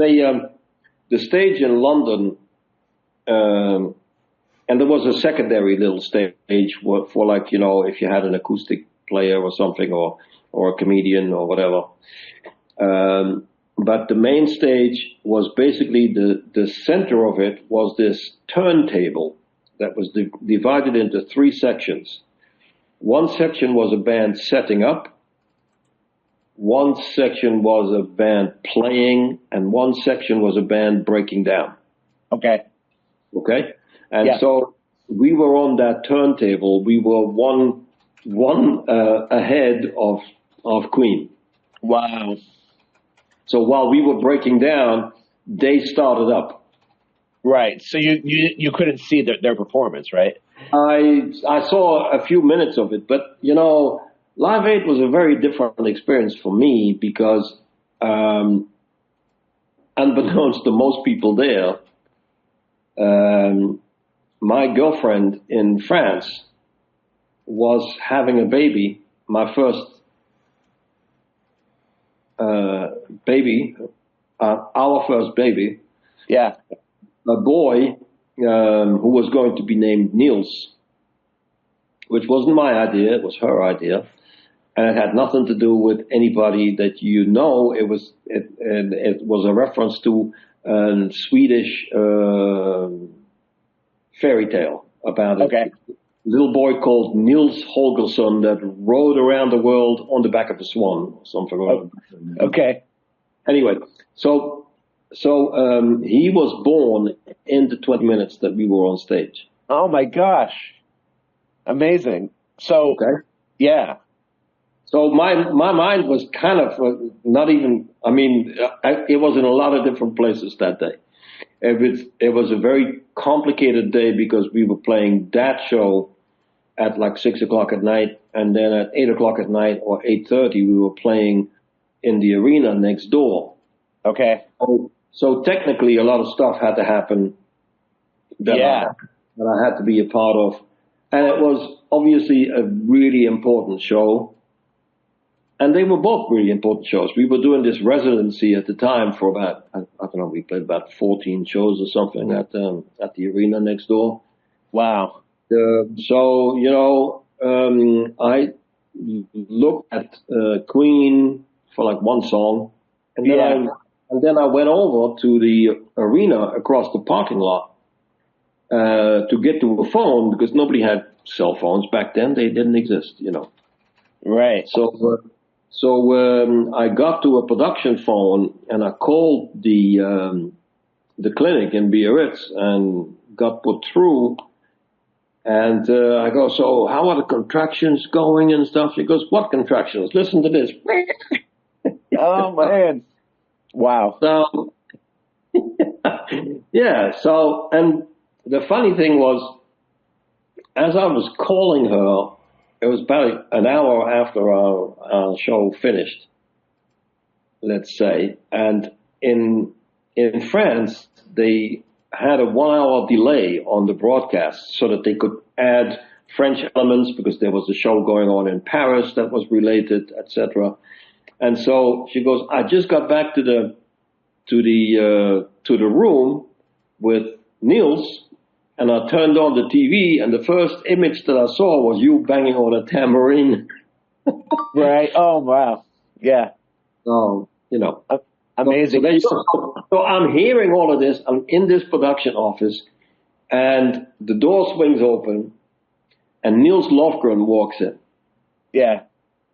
B: the stage in London, and there was a secondary little stage for if you had an acoustic player or something, or a comedian or whatever. But the main stage was basically the center of it was this turntable that was divided into 3 sections. One section was a band setting up, one section was a band playing, and one section was a band breaking down. Okay? And so we were on that turntable. We were one ahead of Queen.
A: Wow.
B: So while we were breaking down, they started up.
A: Right. So you couldn't see their performance, right?
B: I saw a few minutes of it, but Live Aid was a very different experience for me because, unbeknownst to most people there, my girlfriend in France was having a baby, my first baby, our first baby.
A: Yeah.
B: A boy who was going to be named Niels, which wasn't my idea, it was her idea. And it had nothing to do with anybody that you know. It was a reference to a Swedish fairy tale about a little boy called Niels Holgersson that rode around the world on the back of a swan or something.
A: Okay.
B: Anyway, so he was born in the 20 minutes that we were on stage.
A: Oh my gosh. Amazing. So, yeah.
B: So my mind was kind of not even, I mean, it was in a lot of different places that day. It was a very complicated day because we were playing that show at like 6 o'clock at night, and then at 8 o'clock at night or 8:30 we were playing in the arena next door.
A: Okay.
B: So technically a lot of stuff had to happen that I had to be a part of. And it was obviously a really important show. And they were both really important shows. We were doing this residency at the time for about, I don't know, we played about 14 shows or something at the arena next door.
A: Wow.
B: So, you know, I looked at Queen for like one song. And then I went over to the arena across the parking lot to get to a phone because nobody had cell phones back then. They didn't exist, you know.
A: Right.
B: So I got to a production phone and I called the clinic in Biarritz and got put through. And I go, so how are the contractions going and stuff? He goes, what contractions? Listen to this.
A: Oh man. Wow.
B: So, yeah. So, and the funny thing was, as I was calling her, it was about an hour after our show finished, let's say. And in France, they had a 1 hour delay on the broadcast so that they could add French elements because there was a show going on in Paris that was related, etc. And so she goes, I just got back to the room with Niels, and I turned on the TV, and the first image that I saw was you banging on a tambourine.
A: Right. Oh wow. Yeah.
B: So, you know.
A: Amazing.
B: So I'm hearing all of this. I'm in this production office, and the door swings open, and Niels Lofgren walks in.
A: Yeah.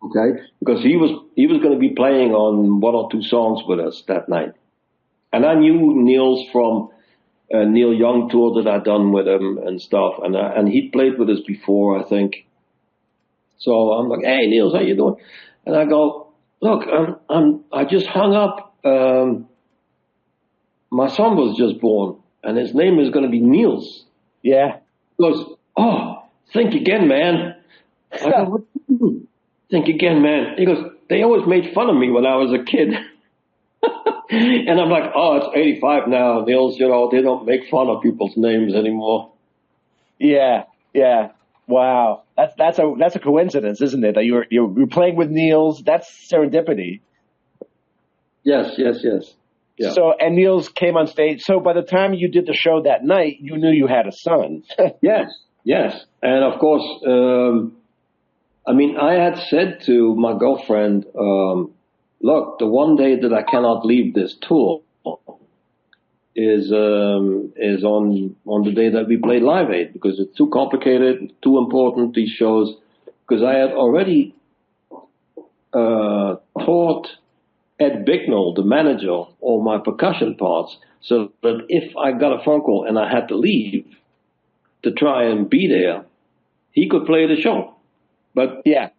B: Okay, because he was going to be playing on 1 or 2 songs with us that night, and I knew Niels from Neil Young tour that I'd done with him and stuff, and he played with us before, I think. So I'm like, hey Niels, how you doing? And I go, look, I just hung up. My son was just born, and his name is going to be Niels.
A: Yeah.
B: He goes, oh, think again, man. I go, what do you mean? Think again, man. He goes, they always made fun of me when I was a kid. And I'm like, oh, it's 85 now, Niels, you know, they don't make fun of people's names anymore.
A: Yeah. Yeah. Wow. That's a coincidence, isn't it? That you're playing with Niels. That's serendipity.
B: Yes. Yeah.
A: So, and Niels came on stage. So by the time you did the show that night, you knew you had a son.
B: Yes. And of course, I mean, I had said to my girlfriend, look, the one day that I cannot leave this tour is on the day that we play Live Aid, because it's too complicated, too important, these shows, because I had already taught Ed Bicknell, the manager, all my percussion parts, so that if I got a phone call and I had to leave to try and be there, he could play the show. But
A: yeah,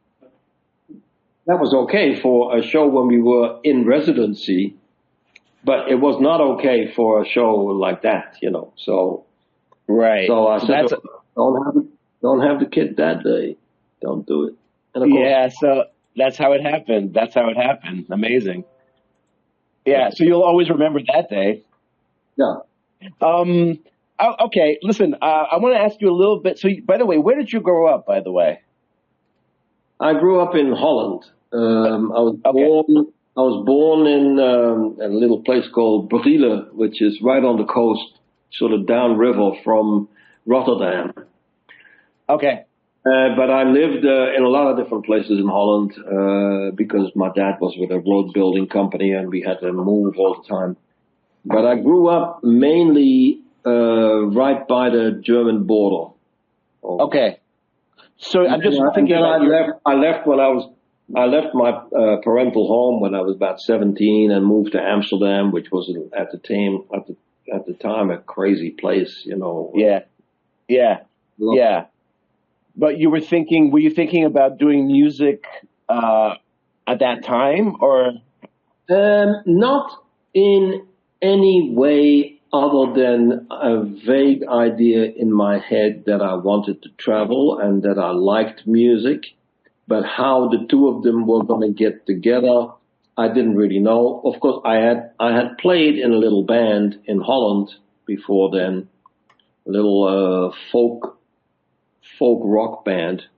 B: that was okay for a show when we were in residency, but it was not okay for a show like that, you know. So,
A: right.
B: So I said, don't have the kid that day. Don't do it. And of course,
A: so that's how it happened. Amazing. Yeah. So you'll always remember that day.
B: Yeah.
A: Okay, listen, I want to ask you a little bit. So, by the way, where did you grow up, by the way?
B: I grew up in Holland.
A: Okay.
B: I was born in a little place called Brielle, which is right on the coast, sort of downriver from Rotterdam.
A: Okay.
B: But I lived in a lot of different places in Holland because my dad was with a road building company and we had to move all the time. But I grew up mainly right by the German border.
A: Okay. So I'm just thinking
B: then
A: about
B: I left my parental home when I was about 17 and moved to Amsterdam, which was at the time a crazy place, you know.
A: Yeah. Yeah. Yeah. But were you thinking about doing music at that time, or?
B: Not in any way other than a vague idea in my head that I wanted to travel and that I liked music, but how the two of them were going to get together, I didn't really know. Of course, I had played in a little band in Holland before then, a little folk rock band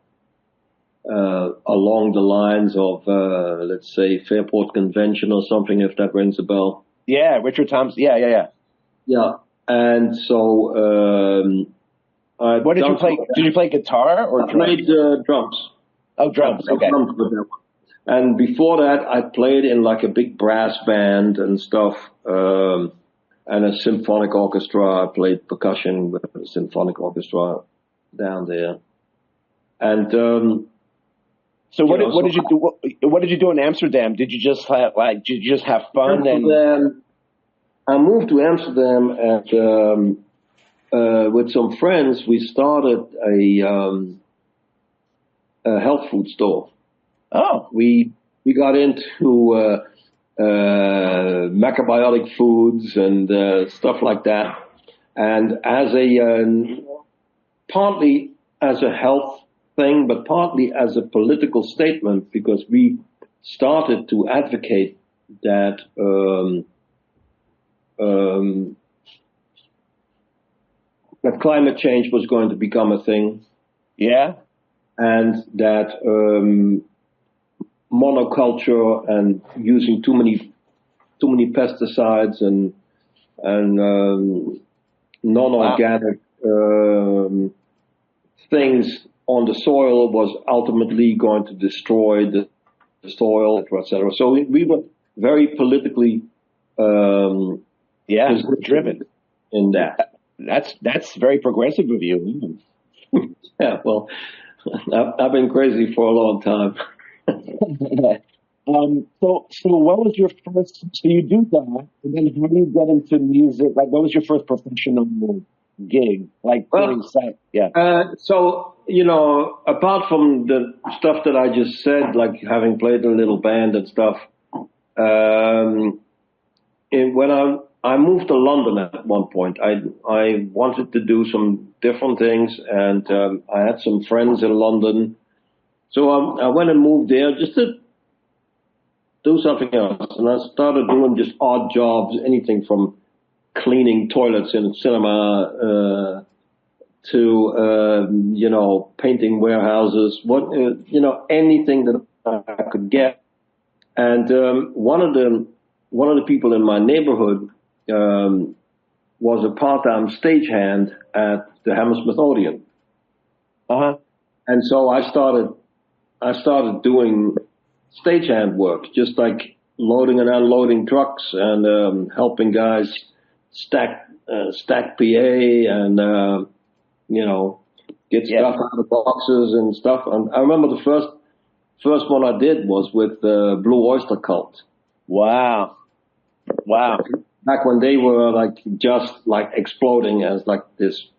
B: along the lines of let's say Fairport Convention or something, if that rings a bell.
A: Yeah, Richard Thompson. Yeah.
B: Yeah, and so
A: what did you play? Did you play guitar or
B: I played drums.
A: Oh, drums. Okay.
B: Drums with that one. And before that, I played in like a big brass band and stuff, and a symphonic orchestra. I played percussion with a symphonic orchestra down there. And
A: so what did you do? What did you do in Amsterdam? Did you just have fun?
B: I moved to Amsterdam and with some friends we started a health food store.
A: Oh,
B: we got into macrobiotic foods and stuff like that, and as partly as a health thing, but partly as a political statement, because we started to advocate that that climate change was going to become a thing.
A: Yeah.
B: And that monoculture and using too many pesticides and non-organic things on the soil was ultimately going to destroy the soil, et cetera. So we were very politically
A: driven
B: in that.
A: That's very progressive of you.
B: Yeah, well, I've been crazy for a long time.
A: So what was your first? So you do that, and then how do you get into music? Like, what was your first professional gig? Like,
B: so you know, apart from the stuff that I just said, like having played in a little band and stuff, when I moved to London at one point, I wanted to do some different things, and I had some friends in London, so I went and moved there just to do something else, and I started doing just odd jobs, anything from cleaning toilets in a cinema to you know, painting warehouses, anything that I could get. And one of the people in my neighborhood was a part-time stagehand at the Hammersmith Odeon. And so I started doing stagehand work, just like loading and unloading trucks and helping guys stack PA and you know, get stuff out of boxes and stuff. And I remember the first one I did was with Blue Oyster Cult.
A: Wow.
B: Back when they were like just like exploding as like this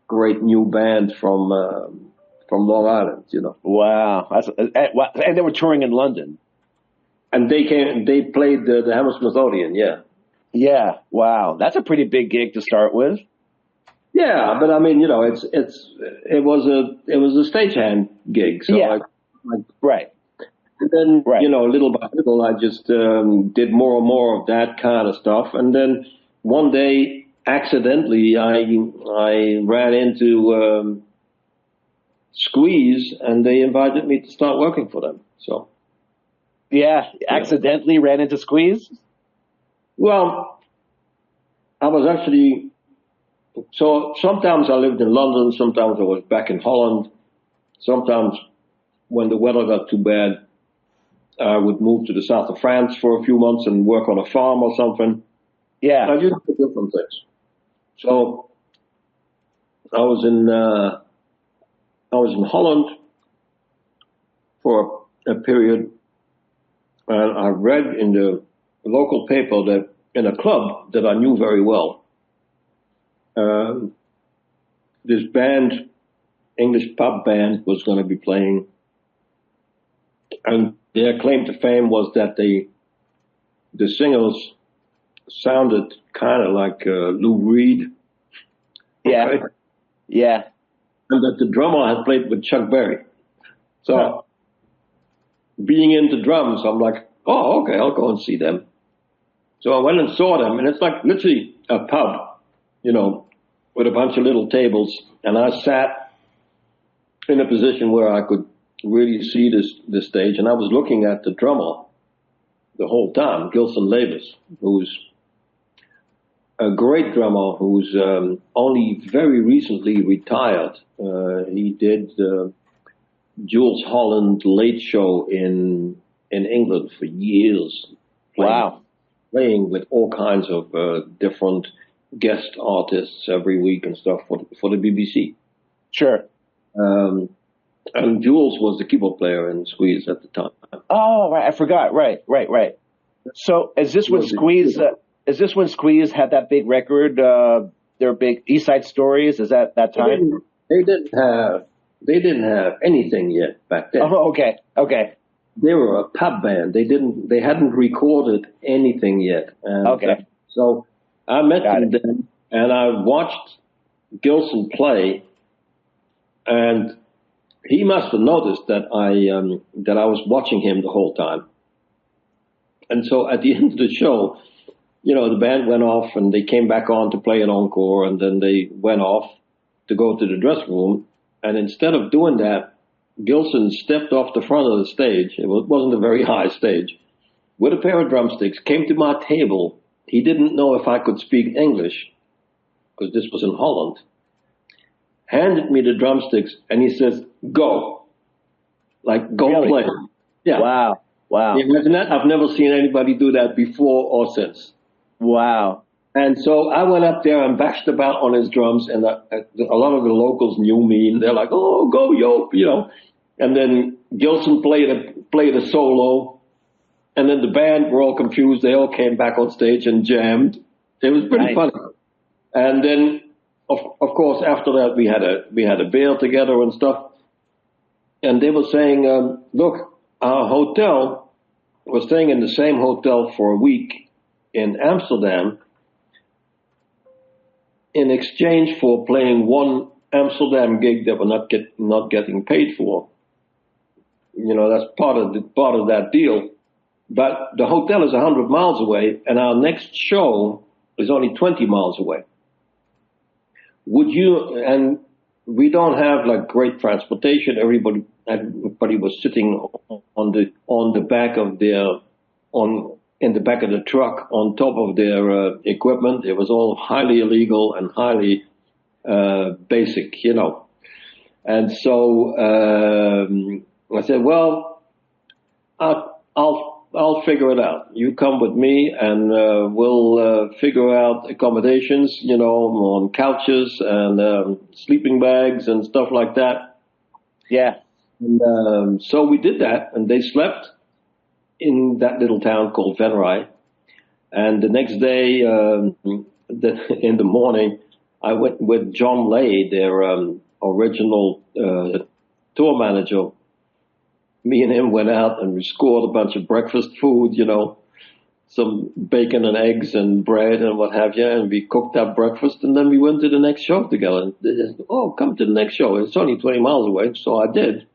B: great new band from Long Island, you know.
A: Wow. And they were touring in London.
B: And they played the Hammersmith Odeon, yeah.
A: Yeah. Wow. That's a pretty big gig to start with.
B: Yeah, but I mean, you know, it was a stagehand gig, so
A: right.
B: And then, you know, little by little, I just did more and more of that kind of stuff. And then one day, accidentally, I ran into Squeeze, and they invited me to start working for them. So,
A: Yeah, accidentally ran into Squeeze.
B: well, I was actually so sometimes I lived in London, sometimes I was back in Holland. Sometimes when the weather got too bad, I would move to the south of France for a few months and work on a farm or something.
A: Yeah.
B: I used to do different things. So I was in Holland for a period, and I read in the local paper that in a club that I knew very well, this band, English pub band, was going to be playing, and their claim to fame was that the singers sounded kind of like Lou Reed.
A: Yeah.
B: Okay?
A: Yeah.
B: And that the drummer had played with Chuck Berry. So, being into drums, I'm like, oh, okay, I'll go and see them. So I went and saw them, and it's like literally a pub, with a bunch of little tables, and I sat in a position where I could really see the stage, and I was looking at the drummer the whole time, Gilson Lavis, who's a great drummer who's only very recently retired. He did Jules Holland Late Show in England for years. Playing with all kinds of different guest artists every week and stuff for the BBC.
A: Sure.
B: And Jules was the keyboard player in Squeeze at the time.
A: Oh, right. I forgot. Right. So is this when Squeeze? Is this when Squeeze had that big record? Their big East Side Stories. Is that time?
B: They didn't have anything yet back then.
A: Oh, okay.
B: They were a pub band. They hadn't recorded anything yet. And,
A: okay.
B: So I met them and I watched Gilson play, and he must have noticed that I was watching him the whole time. And so at the end of the show, the band went off and they came back on to play an encore, and then they went off to go to the dressing room. And instead of doing that, Gilson stepped off the front of the stage. It wasn't a very high stage, with a pair of drumsticks, came to my table. He didn't know if I could speak English, because this was in Holland. Handed me the drumsticks, and he says, go. Like, go
A: really?
B: Play. Yeah.
A: Wow.
B: Imagine that. I've never seen anybody do that before or since.
A: Wow.
B: And so I went up there and bashed about on his drums, and a lot of the locals knew me, and they're like, oh, go Joop, And then Gilson played a solo, and then the band were all confused. They all came back on stage and jammed. It was pretty funny. And then, of course, after that we had a beer together and stuff. And they were saying, look, our hotel was staying in the same hotel for a week in Amsterdam, in exchange for playing one Amsterdam gig that we're not getting paid for. That's part of that deal. But the hotel is 100 miles away, and our next show is only 20 miles away. And we don't have like great transportation. Everybody was sitting in the back of the truck on top of their equipment. It was all highly illegal and highly basic, And so I said, well, I'll figure it out. You come with me, and we'll figure out accommodations, on couches and sleeping bags and stuff like that.
A: Yeah.
B: And so we did that, and they slept in that little town called Venray. And the next day, in the morning, I went with John Lay, their original tour manager. Me and him went out and we scored a bunch of breakfast food, some bacon and eggs and bread and what have you, and we cooked that breakfast, and then we went to the next show together. And they said, oh, come to the next show. It's only 20 miles away, so I did.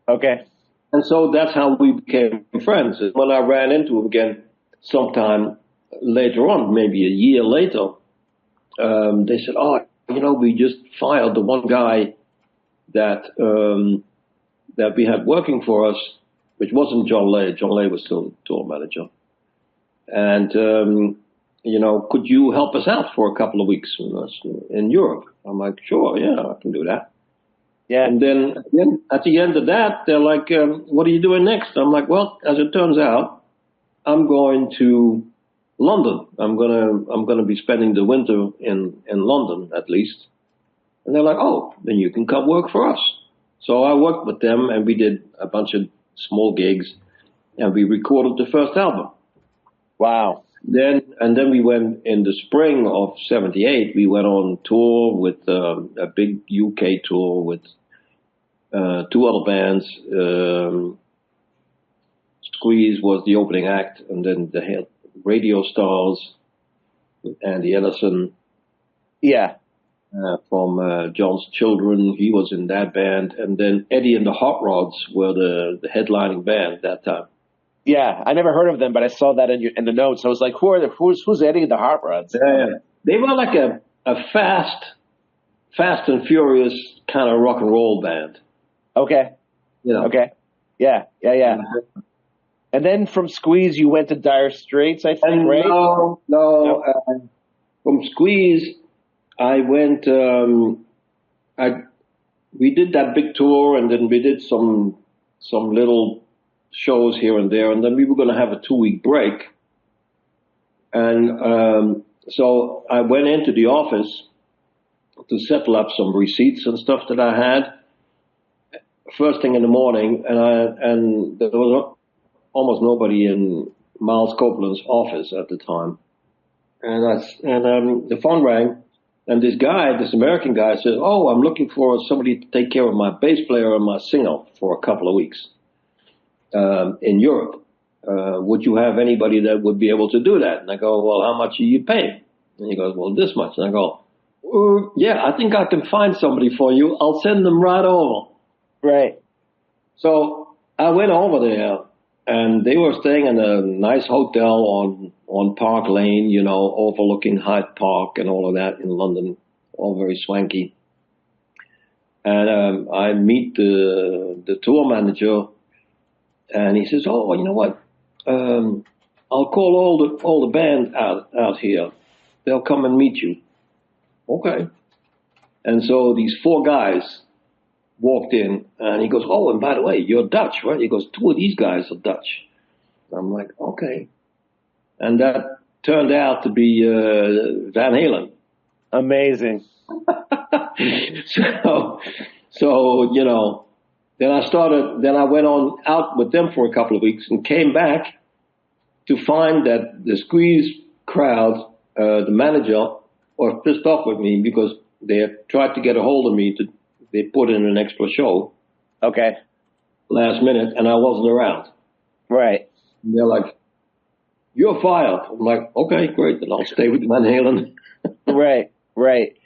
A: Okay.
B: And so that's how we became friends. And when I ran into him again sometime later on, maybe a year later, they said, "Oh, we just fired the one guy that we had working for us, which wasn't John Lay. John Lay was still tour manager. And, could you help us out for a couple of weeks in Europe?" I'm like, "Sure, yeah, I can do that."
A: Yeah.
B: And then at the end of that, they're like, "What are you doing next?" I'm like, "Well, as it turns out, I'm going to London. I'm gonna be spending the winter in London at least." And they're like, "Oh, then you can come work for us." So I worked with them, and we did a bunch of small gigs, and we recorded the first album.
A: Wow.
B: Then we went in the spring of '78. We went on tour with a big UK tour with two other bands. Squeeze was the opening act, and then the Radio Stars, Andy Ellison.
A: Yeah.
B: From John's Children, he was in that band, and then Eddie and the Hot Rods were the headlining band that time.
A: Yeah, I never heard of them, but I saw that in the notes. I was like, who's Eddie and the Hot Rods?
B: Yeah, they were like a fast and furious kind of rock and roll band.
A: Okay. Okay. Yeah. And then from Squeeze, you went to Dire Straits, I think, right?
B: No. From Squeeze, I went. We did that big tour, and then we did some little shows here and there, and then we were going to have a 2-week break. And so I went into the office to settle up some receipts and stuff that I had. First thing in the morning, and there was almost nobody in Miles Copeland's office at the time. And the phone rang, and this American guy says, "Oh, I'm looking for somebody to take care of my bass player and my singer for a couple of weeks in Europe. Would you have anybody that would be able to do that?" And I go, "Well, how much are you paying?" And he goes, "Well, this much." And I go, "Yeah, I think I can find somebody for you. I'll send them right over."
A: Right.
B: So I went over there, and they were staying in a nice hotel on Park Lane, overlooking Hyde Park and all of that in London, all very swanky. And I meet the tour manager, and he says, "Oh, you know what? I'll call all the band out here. They'll come and meet you." Okay. And so these 4 guys walked in, and he goes, "Oh, and by the way, you're Dutch, right?" He goes, "2 of these guys are Dutch." I'm like, "Okay." And that turned out to be Van Halen.
A: Amazing.
B: So then I went on out with them for a couple of weeks and came back to find that the Squeeze crowd, the manager, was pissed off with me because they had tried to get a hold of me they put in an extra show.
A: Okay.
B: Last minute, and I wasn't around.
A: Right.
B: And they're like, "You're fired." I'm like, "Okay, great, then I'll stay with Van Halen."
A: Right.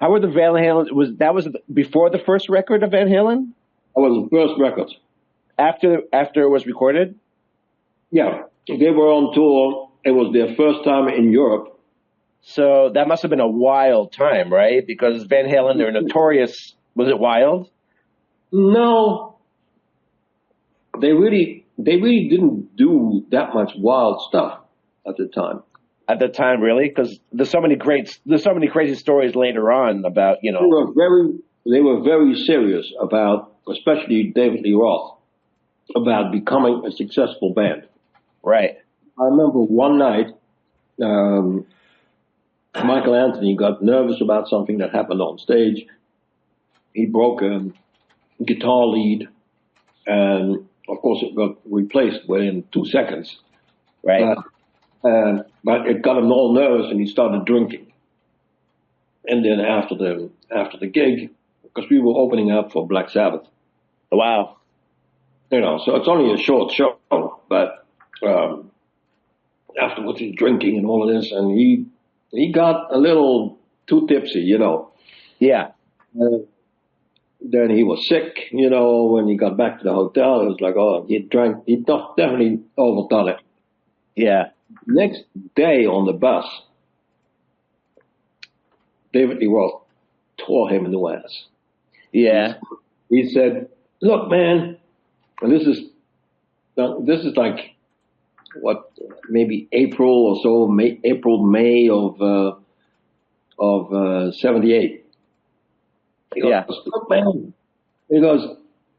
A: How were the Van Halen? That was before the first record of Van Halen?
B: That was the first record.
A: After it was recorded?
B: Yeah, they were on tour. It was their first time in Europe.
A: So that must have been a wild time, right? Because Van Halen, they're notorious. Was it wild?
B: No, they really didn't do that much wild stuff at the time.
A: At the time, really, because there's so many crazy stories later on about
B: They were very serious about, especially David Lee Roth, about becoming a successful band.
A: Right.
B: I remember one night, Michael Anthony got nervous about something that happened on stage. He broke a guitar lead, and of course it got replaced within 2 seconds.
A: Right.
B: But it got him all nervous, and he started drinking. And then after the gig, because we were opening up for Black Sabbath.
A: Wow.
B: So it's only a short show, but afterwards he's drinking and all of this, and he got a little too tipsy,
A: Yeah.
B: Then he was sick, when he got back to the hotel. It was like, oh, he definitely overdone it.
A: Yeah.
B: Next day on the bus, David Lee Roth tore him a new ass.
A: Yeah.
B: He said, "Look, man, and this is like what, maybe April or so, May of '78." He goes,
A: Yeah.
B: "Look, man," he goes,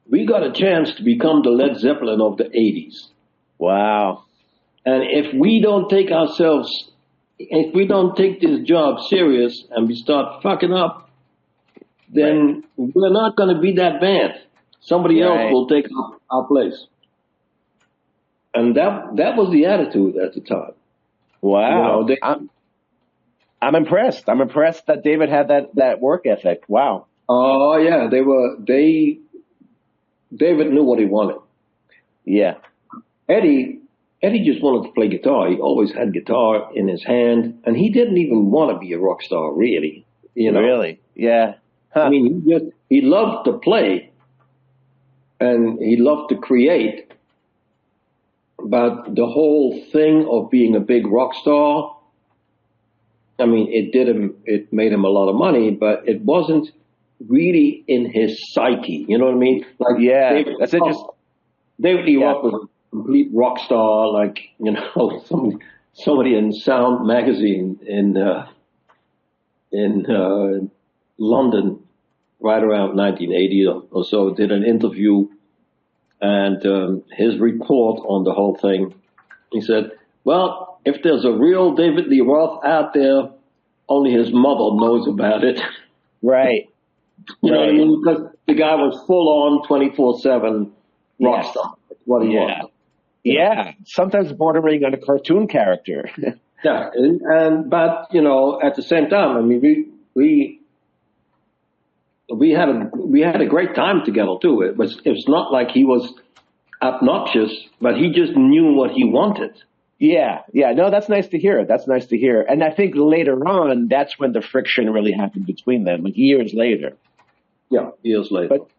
B: "we got a chance to become the Led Zeppelin of the '80s,
A: Wow.
B: and if we don't take this job serious and we start fucking up, then we're not going to be that band. Somebody else will take our place." And that was the attitude at the time.
A: Wow. I'm impressed. I'm impressed that David had that work ethic. Wow.
B: Oh yeah, David knew what he wanted.
A: Yeah.
B: Eddie just wanted to play guitar. He always had guitar in his hand, and he didn't even want to be a rock star, really.
A: Really? Yeah. Huh.
B: I mean, he loved to play, and he loved to create. But the whole thing of being a big rock star, I mean, it made him a lot of money, but it wasn't really in his psyche. You know what I mean? Like,
A: yeah, that's interesting.
B: David Lee Roth was a complete rock star, like, somebody in Sound magazine in London, right around 1980 or so, did an interview. And his report on the whole thing, he said, "Well, if there's a real David Lee Roth out there, only his mother knows about it."
A: Right.
B: You know what I mean? Because the guy was full on 24/7 rock star. That's what he was.
A: Yeah. Sometimes bordering on a cartoon character.
B: Yeah. But at the same time, I mean, we had a great time together too. It was not like he was obnoxious, but he just knew what he wanted.
A: Yeah. No, that's nice to hear. That's nice to hear. And I think later on, that's when the friction really happened between them, like years later.
B: Yeah, years later.
A: But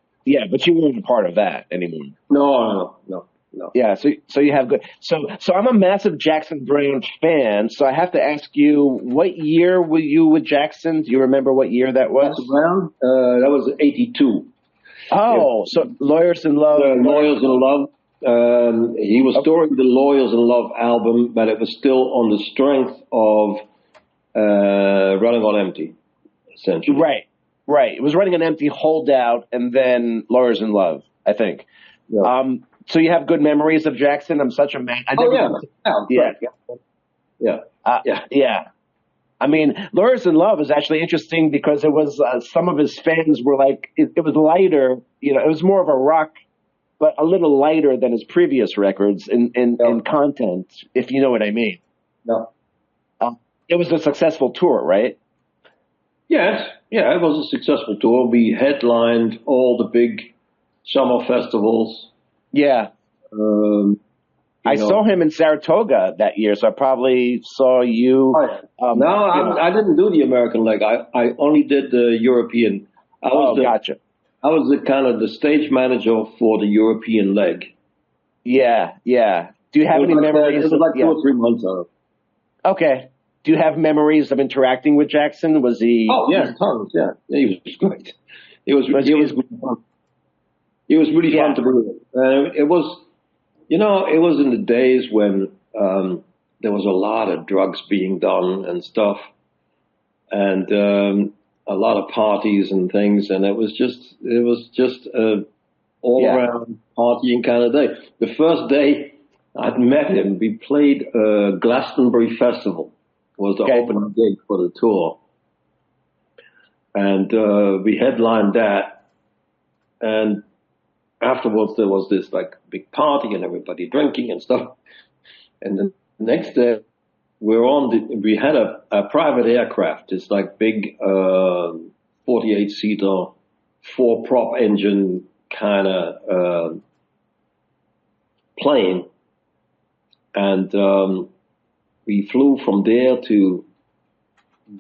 A: you weren't a part of that anymore.
B: No.
A: Yeah, so you have good. So I'm a massive Jackson Browne fan. So I have to ask you, what year were you with Jackson? Do you remember what year that was?
B: Browne? That was '82.
A: Oh, so Lawyers in Love.
B: Lawyers in Love. He was touring the Lawyers in Love album, but it was still on the strength of Running on Empty, essentially.
A: Right. It was Running on Empty, Holdout, and then Lawyers in Love, I think.
B: Yeah.
A: So you have good memories of Jackson? I'm such a man. Yeah. I mean, Lawyers in Love is actually interesting because it was some of his fans were like, it was lighter. It was more of a rock, but a little lighter than his previous records in content, if you know what I mean.
B: No.
A: It was a successful tour, right?
B: Yes. Yeah, it was a successful tour. We headlined all the big summer festivals.
A: Yeah. I saw him in Saratoga that year, so I probably saw you.
B: I didn't do the American leg. I only did the European.
A: Gotcha.
B: I was the kind of the stage manager for the European leg.
A: Yeah. Do you have any memories?
B: It was like 2 or 3 months of it.
A: Okay. Do you have memories of interacting with Jackson? Was he?
B: Oh yeah, tons. Yeah, he was great. He was fun. It was really fun to be with. It was, it was in the days when there was a lot of drugs being done and stuff, and a lot of parties and things, and it was just all around partying kind of day. The first day I'd met him, we played Glastonbury Festival, was the opening gig for the tour, and we headlined that, and afterwards there was this like big party and everybody drinking and stuff. And the next day we had a private aircraft. It's like big 48-seater, 4-prop engine kind of plane. And we flew from there to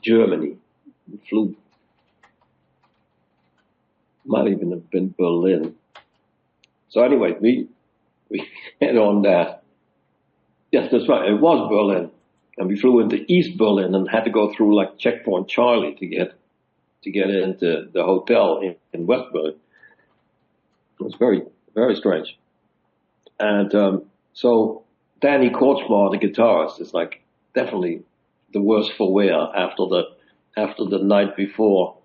B: Germany. We flew, might even have been Berlin. So anyway, we had on that. Yes, that's right. It was Berlin. And we flew into East Berlin and had to go through like Checkpoint Charlie to get to get into the hotel in Westbury. It was very, very strange. And so Danny Korchmar, the guitarist, is like definitely the worse for wear after the night before.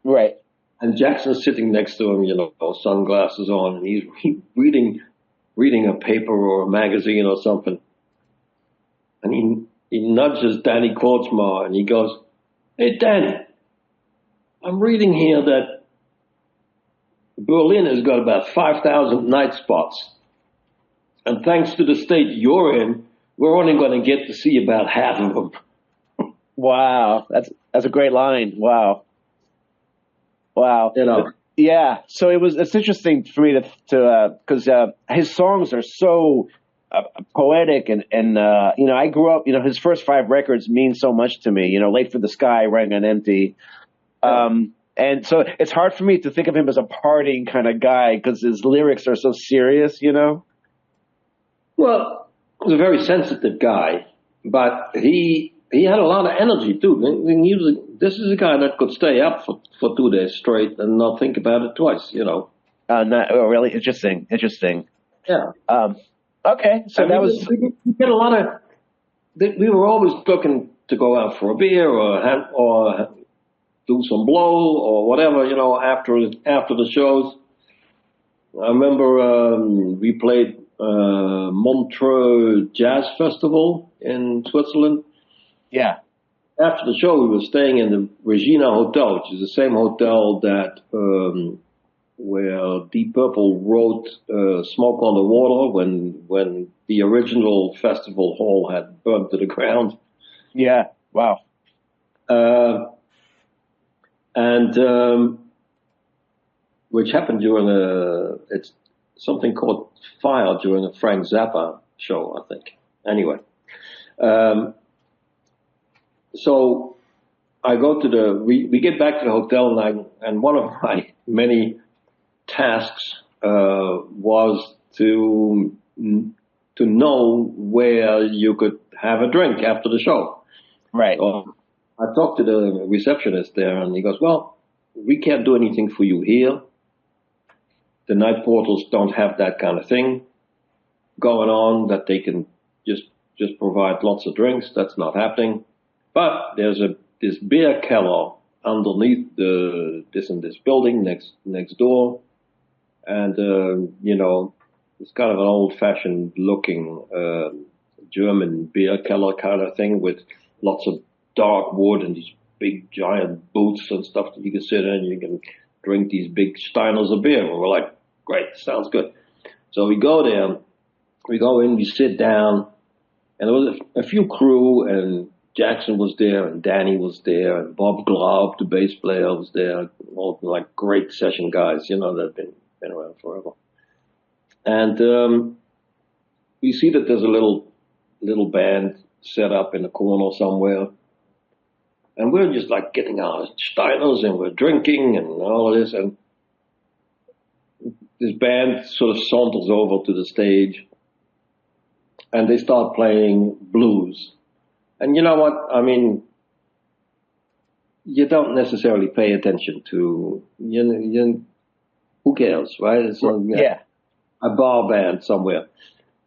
A: Right.
B: And Jackson's sitting next to him, sunglasses on, and he's reading a paper or a magazine or something. And he nudges Danny Korchmar and he goes, "Hey, Danny, I'm reading here that Berlin has got about 5,000 night spots. And thanks to the state you're in, we're only going to get to see about half of them."
A: Wow. That's a great line. Wow. Wow. Yeah. So it's interesting for me because his songs are so poetic and I grew up, his first 5 records mean so much to me, Late for the Sky, Running on Empty. And so it's hard for me to think of him as a partying kind of guy because his lyrics are so serious,
B: Well, he was a very sensitive guy, but he had a lot of energy too. This is a guy that could stay up for 2 days straight and not think about it twice,
A: Really interesting.
B: Yeah.
A: Okay. So
B: we get a lot of. We were always looking to go out for a beer or do some blow or whatever, after the shows. I remember we played Montreux Jazz Festival in Switzerland.
A: Yeah.
B: After the show, we were staying in the Regina Hotel, which is the same hotel that where Deep Purple wrote "Smoke on the Water" when the original festival hall had burned to the ground.
A: Yeah. Wow.
B: And which happened during it's something called Fire during a Frank Zappa show, I think. Anyway. So I go to we get back to the hotel and one of my many tasks was to know where you could have a drink after the show.
A: Right.
B: So I talked to the receptionist there and he goes, "Well, we can't do anything for you here. The night portals don't have that kind of thing going on that they can just provide lots of drinks. That's not happening. But there's this beer cellar underneath this building next door, and it's kind of an old-fashioned looking German beer cellar kind of thing with lots of dark wood and these big giant booths and stuff that you can sit in. You can drink these big Steiners of beer." And we're like, "Great, sounds good." So we go there, we go in, we sit down, and there was a few crew, and Jackson was there, and Danny was there, and Bob Glaub, the bass player, was there. All like great session guys, that have been around forever. And we see that there's a little band set up in the corner somewhere. And we're just like getting our Steiners and we're drinking and all of this. And this band sort of saunters over to the stage and they start playing blues. And you know what? I mean, you don't necessarily pay attention to, who cares, right? It's a bar band somewhere.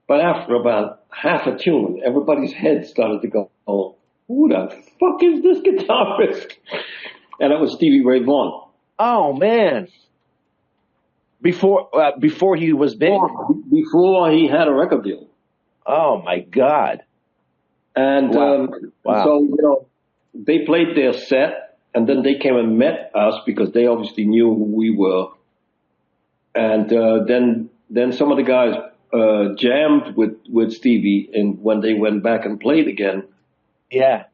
B: But after about half a tune, everybody's head started to go, "Oh, who the fuck is this guitarist?" And it was Stevie Ray Vaughan.
A: Oh man! Before he was big.
B: Before he had a record deal.
A: Oh my God!
B: And
A: wow.
B: So they played their set, and then they came and met us because they obviously knew who we were. And then some of the guys jammed with Stevie, and when they went back and played again.
A: Yeah.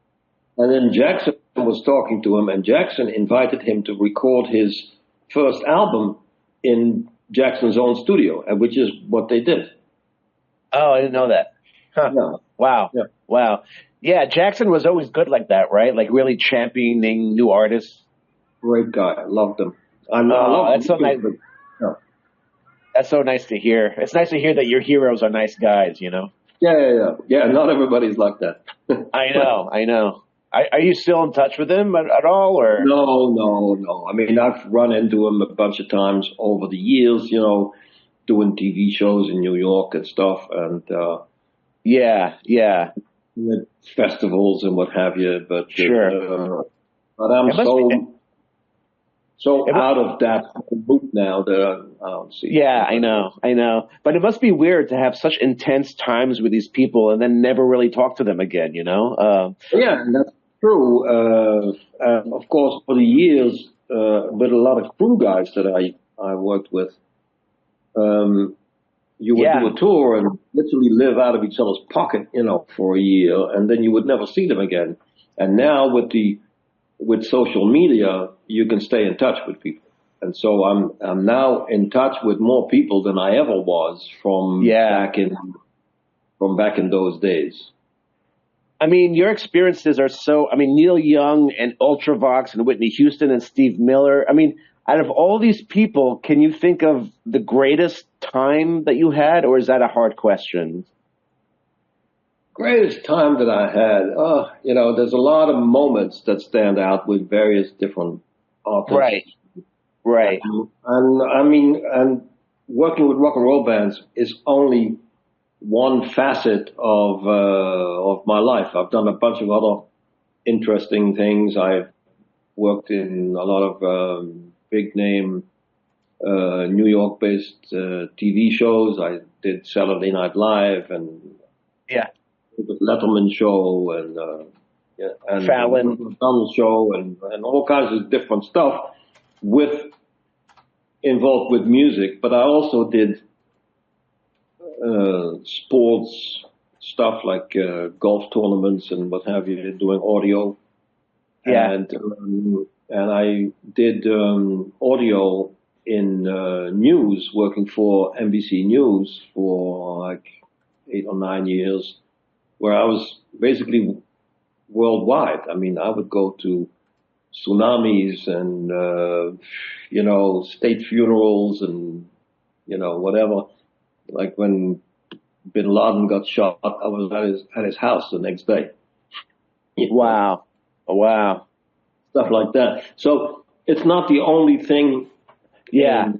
B: And then Jackson was talking to him, and Jackson invited him to record his first album in Jackson's own studio, which is what they did.
A: Oh, I didn't know that. Huh.
B: No.
A: Wow.
B: Yeah.
A: Wow. Yeah, Jackson was always good like that, right? Like really championing new artists.
B: Great guy. I loved him. I
A: love that's so nice.
B: Yeah.
A: That's so nice to hear. It's nice to hear that your heroes are nice guys,
B: Yeah, not everybody's like that.
A: I know. Are you still in touch with him at all, or?
B: No, no, no. I mean, I've run into him a bunch of times over the years, doing TV shows in New York and stuff, and
A: Yeah, yeah,
B: at festivals and what have you.
A: sure.
B: But I'm
A: It must be.
B: so
A: It mu-
B: out of that loop now that I don't see
A: yeah,
B: him.
A: I know, I know. But it must be weird to have such intense times with these people and then never really talk to them again.
B: Yeah, and that's true. And of course, for the years, with a lot of crew guys that I worked with, um, you would do
A: Yeah,
B: a tour and literally live out of each other's pocket, for a year, and then you would never see them again. And now with social media, you can stay in touch with people. And so I'm now in touch with more people than I ever was
A: yeah.
B: from back in those days.
A: I mean, your experiences are so. I mean, Neil Young and Ultravox and Whitney Houston and Steve Miller. I mean, out of all these people, can you think of the greatest time that you had, or is that a hard question?
B: Greatest time that I had, there's a lot of moments that stand out with various different artists.
A: Right, right.
B: And I mean, and working with rock and roll bands is only one facet of my life. I've done a bunch of other interesting things. I've worked in a lot of big name New York based TV shows. I did Saturday Night Live and
A: Yeah,
B: the Letterman show and
A: Fallon.
B: the Donald show and all kinds of different stuff with involved with music. But I also did sports stuff like golf tournaments and what have you, doing audio.
A: Yeah,
B: And I did audio in news, working for NBC News for like 8 or 9 years, where I was basically worldwide. I mean, I would go to tsunamis and state funerals and whatever. Like when Bin Laden got shot, I was at his house the next day.
A: wow, wow.
B: Stuff like that. So it's not the only thing.
A: Yeah,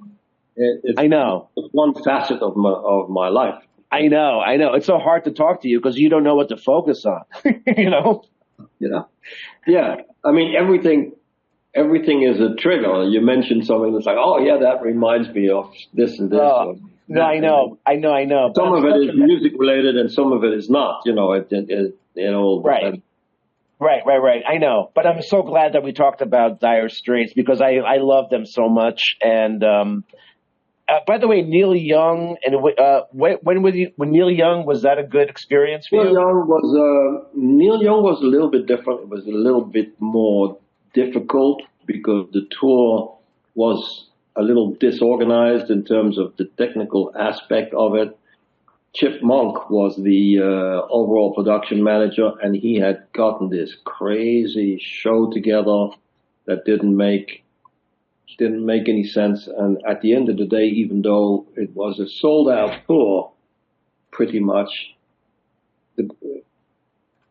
B: It's,
A: I know.
B: it's one facet of my life.
A: I know, I know. It's so hard to talk to you because you don't know what to focus on. you know?
B: Yeah. I mean, everything is a trigger. You mentioned something that's like, oh yeah, that reminds me of this and this. Or
A: No, I know.
B: some of it is music related, and some of it is not.
A: Right. Right. I know. But I'm so glad that we talked about Dire Straits because I love them so much. And by the way, Neil Young, and when Neil Young, was that a good experience for you?
B: Neil Young was a little bit different. It was a little bit more difficult because the tour was a little disorganized in terms of the technical aspect of it. Chip Monk was the overall production manager, and he had gotten this crazy show together that didn't make any sense. And at the end of the day, even though it was a sold out tour, pretty much,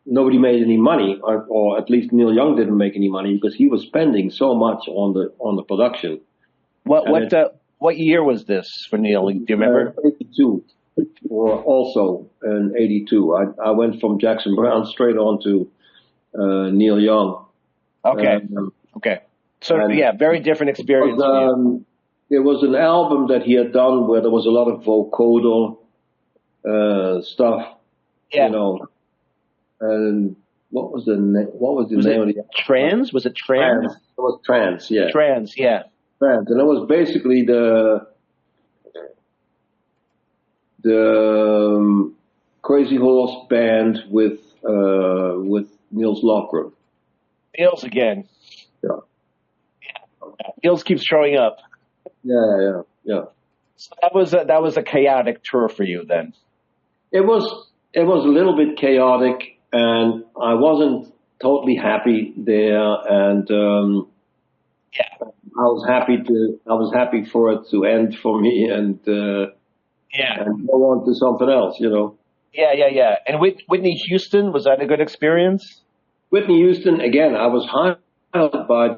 B: nobody made any money, or at least Neil Young didn't make any money because he was spending so much on the production.
A: What year was this for Neil? Do you remember?
B: 82. Or also in 82. I went from Jackson Browne straight on to Neil Young.
A: Okay. Okay. So yeah, very different experience.
B: It was an album that he had done where there was a lot of vocoder stuff.
A: Yeah.
B: And what was the name of the
A: Trans? Was it Trans?
B: It was Trans, yeah.
A: Trans, yeah.
B: Trans, and it was basically the Crazy Horse band with Niels Lofgren.
A: Niels again.
B: Yeah.
A: Niels keeps showing up.
B: Yeah.
A: So that was a chaotic tour for you then.
B: It was a little bit chaotic, and I wasn't totally happy there, and I was happy for it to end for me and go on to something else,
A: Yeah. And Whitney Houston, was that a good experience?
B: Whitney Houston, again, I was hired by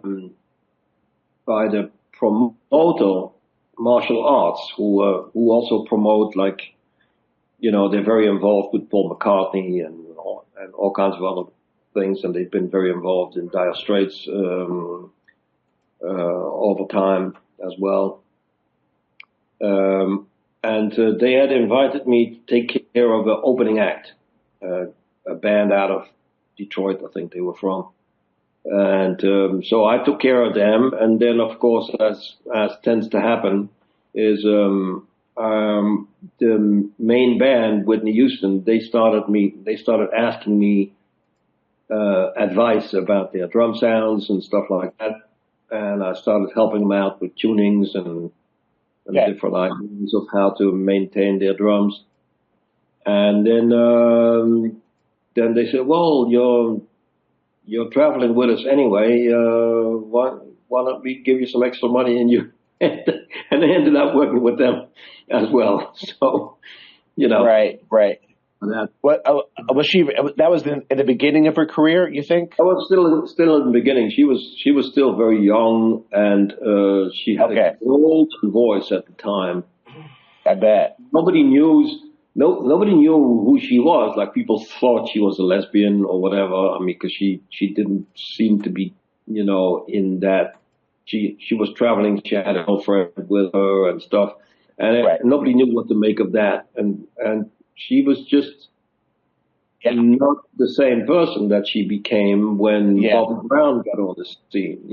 B: the promoter, Martial Arts, who also promote, like, they're very involved with Paul McCartney and all kinds of other things, and they've been very involved in Dire Straits over time as well. And they had invited me to take care of the opening act, a band out of Detroit, I think they were from. And so I took care of them, and then, of course, as tends to happen, is the main band, Whitney Houston, they started asking me advice about their drum sounds and stuff like that, and I started helping them out with tunings and different ideas of how to maintain their drums. And then they said, well, you're traveling with us anyway, why don't we give you some extra money? And and I ended up working with them as well. So,
A: Right. What was she? That was in the beginning of her career, you think?
B: I was still in the beginning. She was still very young, and she had a golden voice at the time.
A: I bet.
B: Nobody knew who she was. Like, people thought she was a lesbian or whatever. I mean, because she didn't seem to be, in that. She was traveling. She had a girlfriend with her and stuff, and nobody knew what to make of that. And she was just not the same person that she became when Bobby Brown got on the scene.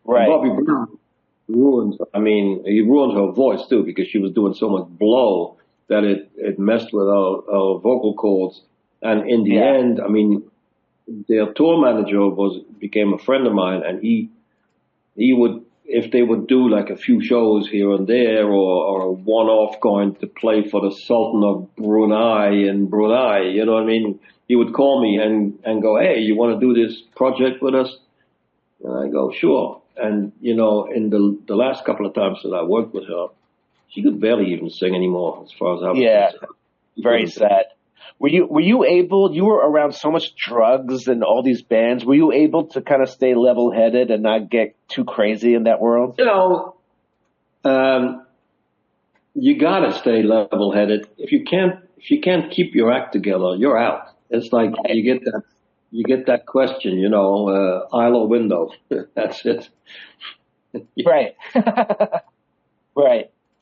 A: Right.
B: And Bobby Brown he ruined her voice too, because she was doing so much blow that it messed with our vocal cords. And in the end, I mean, their tour manager became a friend of mine, and he would, if they would do like a few shows here and there, or a one-off going to play for the Sultan of Brunei in Brunei, you know what I mean? He would call me and go, hey, you want to do this project with us? And I go, sure. And, in the last couple of times that I worked with her, she could barely even sing anymore, as far as I was concerned.
A: Very sad. Were you able, you were around so much drugs and all these bands, were you able to kind of stay level-headed and not get too crazy in that world?
B: You gotta stay level-headed. If you can't keep your act together, you're out. It's like you get that question, aisle or window. That's it.
A: Right.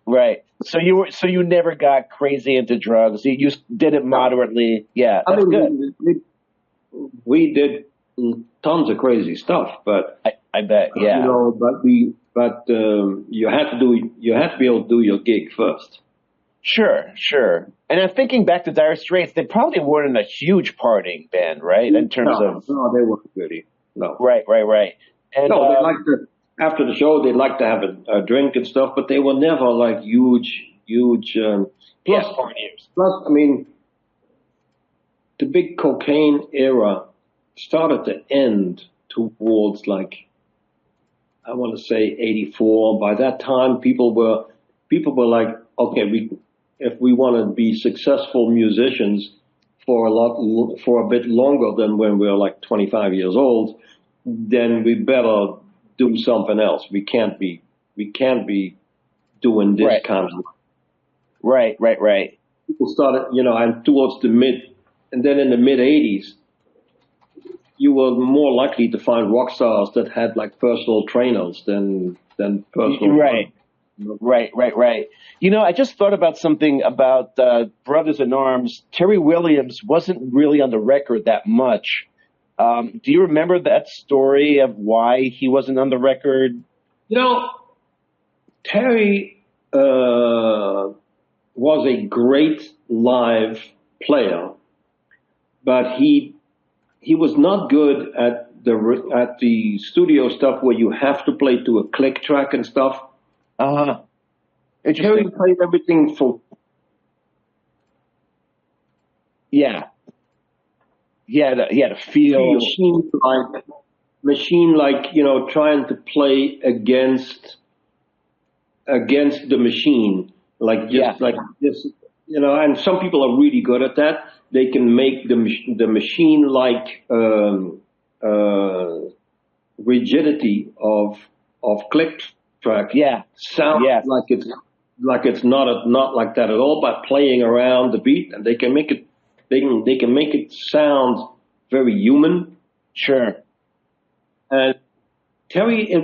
A: Right. So you never got crazy into drugs. You did it moderately. Yeah, that's good.
B: We did tons of crazy stuff, but
A: I bet. Yeah.
B: But you had to be able to do your gig first.
A: Sure. And I'm thinking back to Dire Straits. They probably weren't a huge partying band, right? In terms of
B: they weren't really. No.
A: Right. And
B: they liked to. After the show, they'd like to have a drink and stuff, but they were never like huge. Plus, I mean, the big cocaine era started to end towards, like, I want to say 84. By that time, people were like, okay, if we want to be successful musicians for a bit longer than when we were like 25 years old, then we better do something else. We can't be doing this kind of.
A: Right.
B: People started, and towards in the mid 80s, you were more likely to find rock stars that had like personal trainers than personal.
A: Right. I just thought about something about Brothers in Arms. Terry Williams wasn't really on the record that much. Do you remember that story of why he wasn't on the record?
B: Terry was a great live player, but he was not good at the studio stuff where you have to play to a click track and stuff. Terry played everything for.
A: Yeah. He had a feel.
B: Machine like, trying to play against the machine. Like, just and some people are really good at that. They can make the machine like rigidity of click track
A: Yeah,
B: sound
A: yeah,
B: like it's not like that at all by playing around the beat, and they can make it sound very human.
A: sure.
B: And Terry,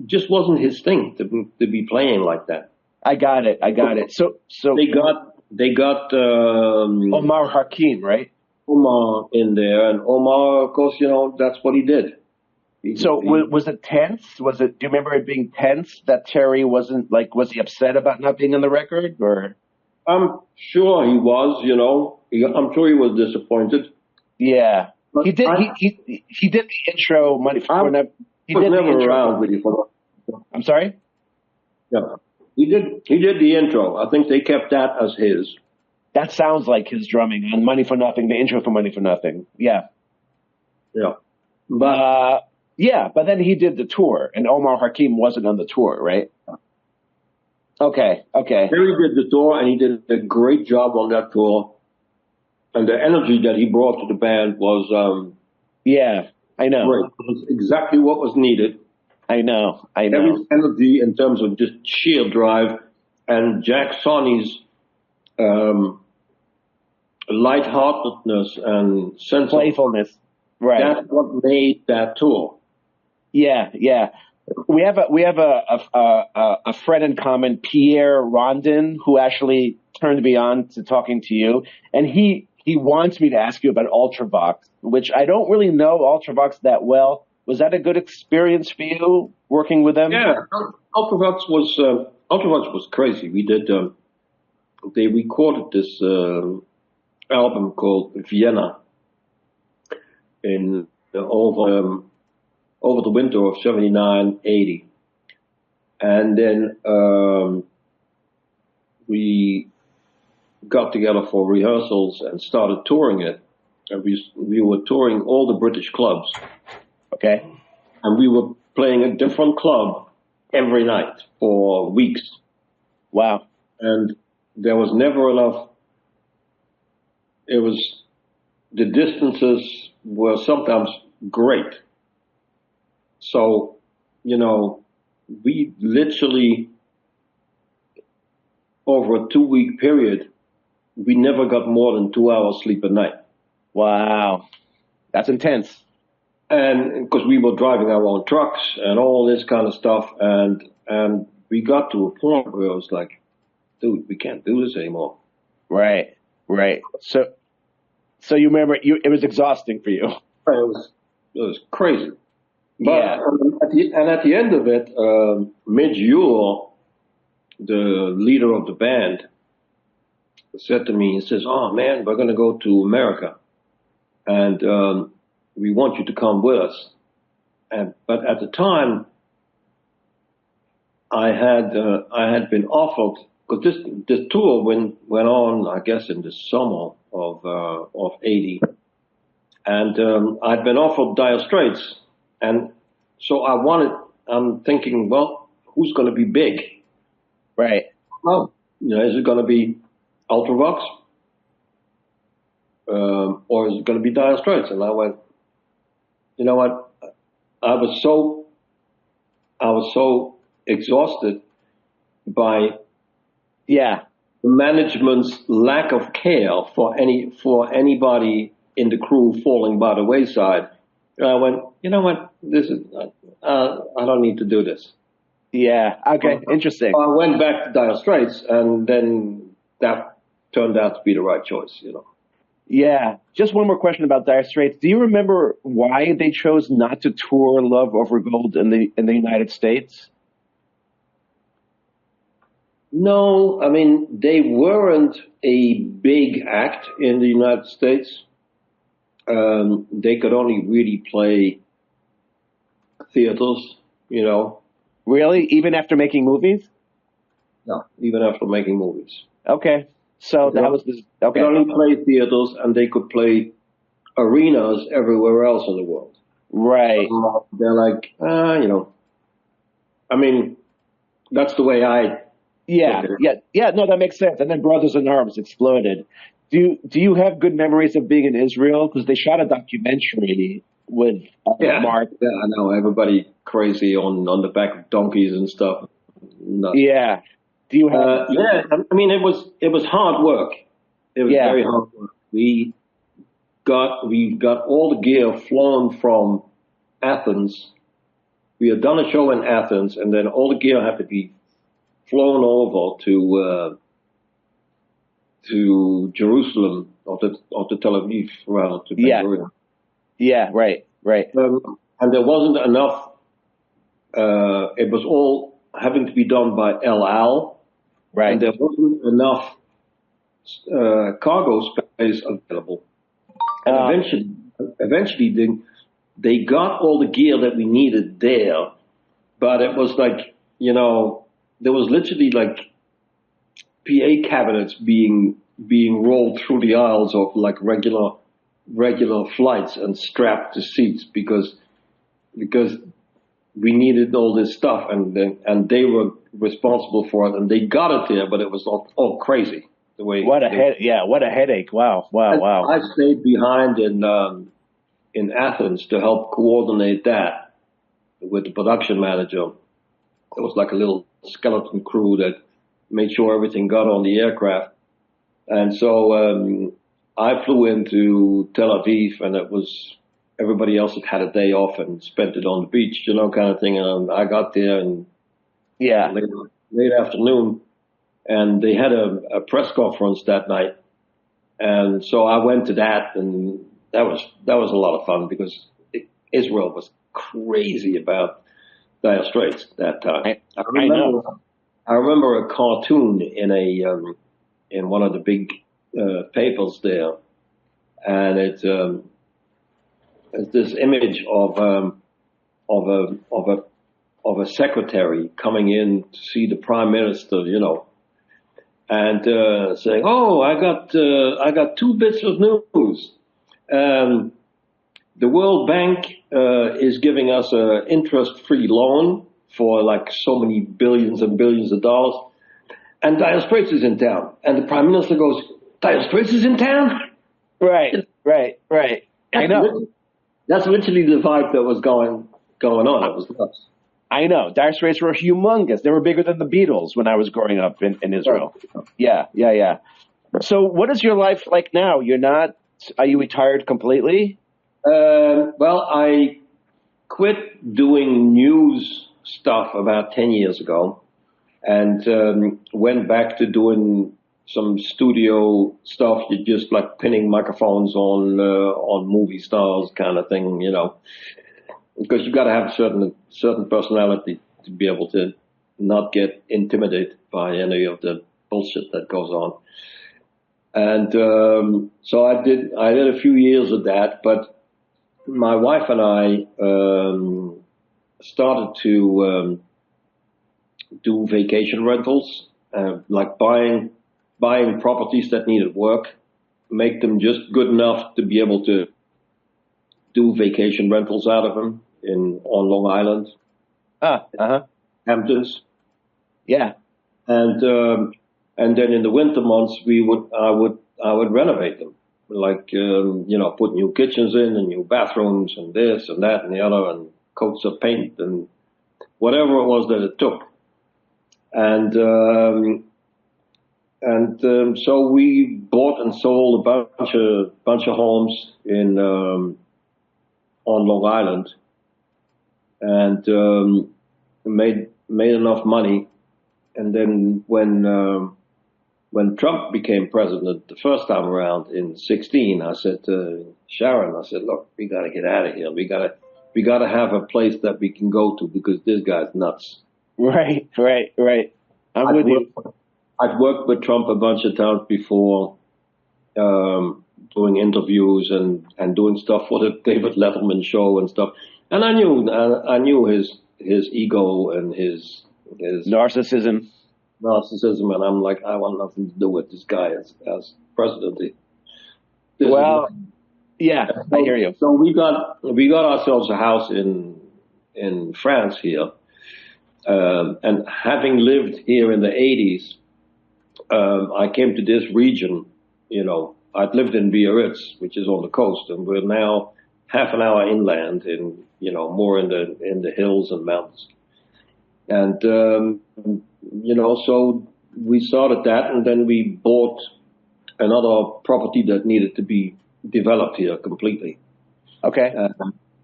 B: just wasn't his thing to be playing like that.
A: I got it. I got it. So
B: They got
A: Omar Hakim, right?
B: Omar in there, and Omar, of course, that's what he did.
A: So was it tense? Was it? Do you remember it being tense that Terry wasn't like? Was he upset about not being on the record, or?
B: I'm sure he was, I'm sure he was disappointed.
A: Yeah,
B: But
A: he did. He did the intro. Money
B: I
A: for Never. He
B: was
A: did the
B: never
A: intro.
B: around really for.
A: I'm sorry.
B: Yeah, he did the intro. I think they kept that as his.
A: That sounds like his drumming on Money for Nothing. The intro for Money for Nothing. Yeah.
B: Yeah, but
A: Uh, yeah, but then he did the tour, and Omar Hakim wasn't on the tour, right? Okay. Okay.
B: Terry did the tour, and he did a great job on that tour. And the energy that he brought to the band was
A: Yeah, I know.
B: great. It was exactly what was needed.
A: I know. I know.
B: Terry's energy in terms of just sheer drive, and Jack Sonny's um, lightheartedness and sense of
A: Playfulness. Right.
B: that's what made that tour.
A: Yeah, yeah. We have a friend in common, Pierre Rondin, who actually turned me on to talking to you, and he wants me to ask you about Ultravox, which I don't really know Ultravox that well. Was that a good experience for you working with them?
B: Yeah, Ultravox was crazy. We did. They recorded this album called Vienna in over the winter of 79, 80. And then we got together for rehearsals and started touring it. And we were touring all the British clubs.
A: Okay.
B: And we were playing a different club every night for weeks.
A: Wow.
B: And there was never enough. The distances were sometimes great. So, we literally, over a 2-week period, we never got more than 2 hours sleep a night.
A: Wow. That's intense.
B: And because we were driving our own trucks and all this kind of stuff, and we got to a point where it was like, dude, we can't do this anymore.
A: Right. Right. So you remember it was exhausting for you.
B: It was crazy. But
A: Yeah.
B: at the end of it, Midge Ure, the leader of the band, said to me, he says, "Oh man, we're going to go to America, and we want you to come with us." But at the time, I had been offered, because this tour went on, I guess, in the summer of 80, and I'd been offered Dire Straits, and so I'm thinking, well, who's going to be big?
A: Right.
B: Well, is it going to be Ultravox? Or is it going to be Dire Straits? And I went, you know what? I was so exhausted by
A: Yeah.
B: the management's lack of care for anybody in the crew falling by the wayside. And I went, you know what? This is I don't need to do this.
A: Yeah. Okay. Interesting.
B: I went back to Dire Straits, and then that turned out to be the right choice.
A: Yeah. Just one more question about Dire Straits. Do you remember why they chose not to tour Love Over Gold in the United States?
B: No, I mean, they weren't a big act in the United States. They could only really play theaters,
A: Really? Even after making movies?
B: No, even after making movies.
A: Okay. So that was
B: They
A: okay.
B: could only play theaters, and they could play arenas everywhere else in the world.
A: Right.
B: They're like, I mean, that's the way I
A: Yeah,
B: look at it.
A: yeah, yeah. No, that makes sense. And then Brothers in Arms exploded. Do you have good memories of being in Israel? Because they shot a documentary with
B: Yeah,
A: Mark.
B: yeah, I know. Everybody crazy on the back of donkeys and stuff. Nuts.
A: Yeah. Do you have?
B: Yeah, I mean, it was hard work. It was
A: Yeah.
B: very hard work. We got all the gear flown from Athens. We had done a show in Athens, and then all the gear had to be flown over to Jerusalem or to Tel Aviv, rather, to Ben
A: Yeah.
B: Gurion.
A: Yeah. Right. Right.
B: And there wasn't enough. It was all having to be done by El Al, and
A: Right.
B: there wasn't enough cargo space available. And
A: Uh,
B: eventually, they got all the gear that we needed there, but it was like, there was literally like PA cabinets being rolled through the aisles of like regular flights and strapped to seats because we needed all this stuff, and they were responsible for it, and they got it there, but it was all crazy the way.
A: what a headache. Wow. Wow.
B: And
A: Wow.
B: I stayed behind in Athens to help coordinate that with the production manager. It was like a little skeleton crew that made sure everything got on the aircraft. And so I flew into Tel Aviv, and it was everybody else had a day off and spent it on the beach, kind of thing. And I got there and
A: Yeah.
B: late afternoon, and they had a press conference that night. And so I went to that, and that was a lot of fun because Israel was crazy about Dire Straits at that time.
A: I know.
B: I remember a cartoon in one of the big papers there, and it's this image of a secretary coming in to see the prime minister, and saying, "Oh, I got two bits of news. The World Bank is giving us an interest-free loan for like so many billions and billions of dollars, and Dire Straits is in town." And the prime minister goes, "Dire Straits is in town?"
A: Right. Right. Right. I know.
B: That's literally the vibe that was going on. It was nuts.
A: I know. Dire Straits were humongous. They were bigger than the Beatles when I was growing up in Israel. Yeah, yeah, yeah. So what is your life like now? Are you retired completely?
B: Well, I quit doing news stuff about 10 years ago and went back to doing some studio stuff, just like pinning microphones on movie stars kind of thing, because you got to have a certain personality to be able to not get intimidated by any of the bullshit that goes on. And so I did a few years of that, but my wife and I started to do vacation rentals, like buying properties that needed work, make them just good enough to be able to do vacation rentals out of them on Long Island, Hamptons,
A: Yeah.
B: and then in the winter months I would renovate them, like put new kitchens in and new bathrooms and this and that and the other and coats of paint and whatever it was that it took, and so we bought and sold a bunch of homes on Long Island, and made enough money. And then when Trump became president the first time around in 2016, I said to Sharon, "Look, we got to get out of here. We got to have a place that we can go to because this guy's nuts."
A: Right. I'm with you.
B: I've worked with Trump a bunch of times before, doing interviews and doing stuff for the David Letterman show and stuff. And I knew his ego and his
A: Narcissism.
B: and I'm like, I want nothing to do with this guy as president.
A: Yeah, I hear you.
B: So we got ourselves a house in France here, And having lived here in the 80s, I came to this region, I'd lived in Biarritz, which is on the coast, and we're now half an hour inland more in the hills and mountains. And, so we started that, and then we bought another property that needed to be developed here completely.
A: Okay.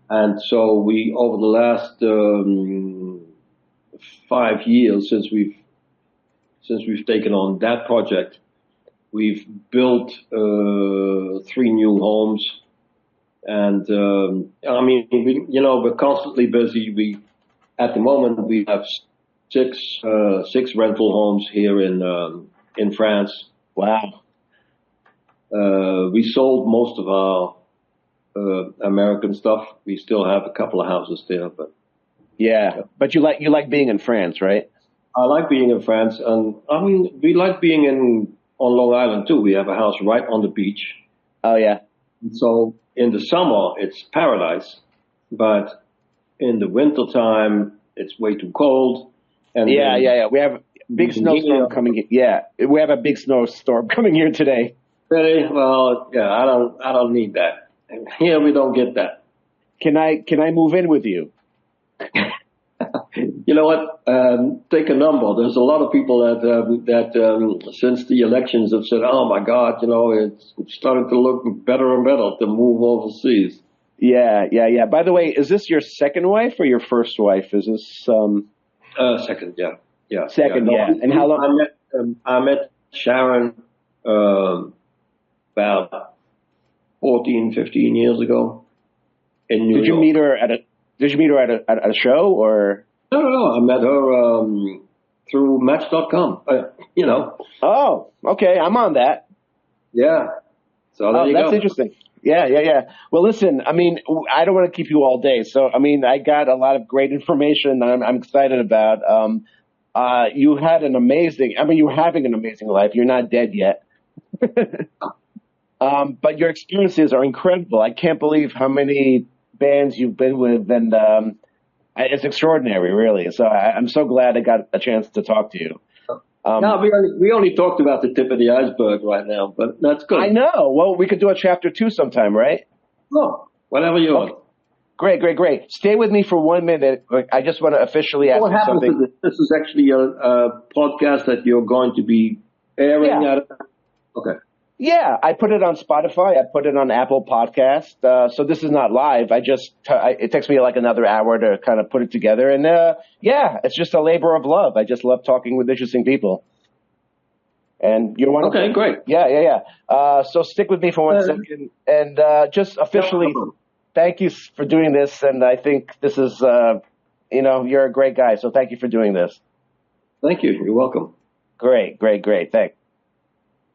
B: And so we, over the last 5 years since we've taken on that project, we've built 3 new homes, and we're constantly busy. At the moment we have six rental homes here in France.
A: Wow.
B: We sold most of our American stuff. We still have a couple of houses there, but
A: but you like being in France, right?
B: I like being in France, and we like being on Long Island too. We have a house right on the beach.
A: Oh yeah.
B: So in the summer it's paradise, but in the winter time it's way too cold. And
A: We have a big snowstorm coming. Yeah, we have a big snowstorm coming here today.
B: Really? Well, yeah, I don't need that. And here we don't get that.
A: Can I move in with you?
B: You know what? Take a number. There's a lot of people that since the elections have said, "Oh my God, it's starting to look better and better to move overseas."
A: Yeah. By the way, is this your second wife or your first wife? Is this
B: second? Yeah.
A: Second, yeah.
B: No,
A: and how long?
B: I met Sharon about 14, 15 years ago in New York.
A: Did you meet her at a show or?
B: No. I met her through Match.com.
A: Oh, okay. I'm on that.
B: Yeah. So there you
A: that's
B: go.
A: Interesting. Yeah. Well, listen, I don't want to keep you all day. So, I got a lot of great information that I'm excited about. You're having an amazing life. You're not dead yet. But your experiences are incredible. I can't believe how many bands you've been with, and it's extraordinary, really. So I'm so glad I got a chance to talk to you.
B: No, we only talked about the tip of the iceberg right now, but that's good.
A: I know. Well, we could do a chapter 2 sometime, right?
B: Oh, whatever you want.
A: Great. Stay with me for 1 minute. I just want to officially ask you something.
B: This is actually a podcast that you're going to be airing at. Okay.
A: Yeah, I put it on Spotify. I put it on Apple Podcast. So this is not live. It takes me like another hour to kind of put it together. And it's just a labor of love. I just love talking with interesting people. And you're one of them.
B: Okay, great.
A: Yeah. So stick with me for 1 second. And just officially, thank you for doing this. And I think this is, you're a great guy. So thank you for doing this.
B: Thank you. You're welcome.
A: Great. Thanks.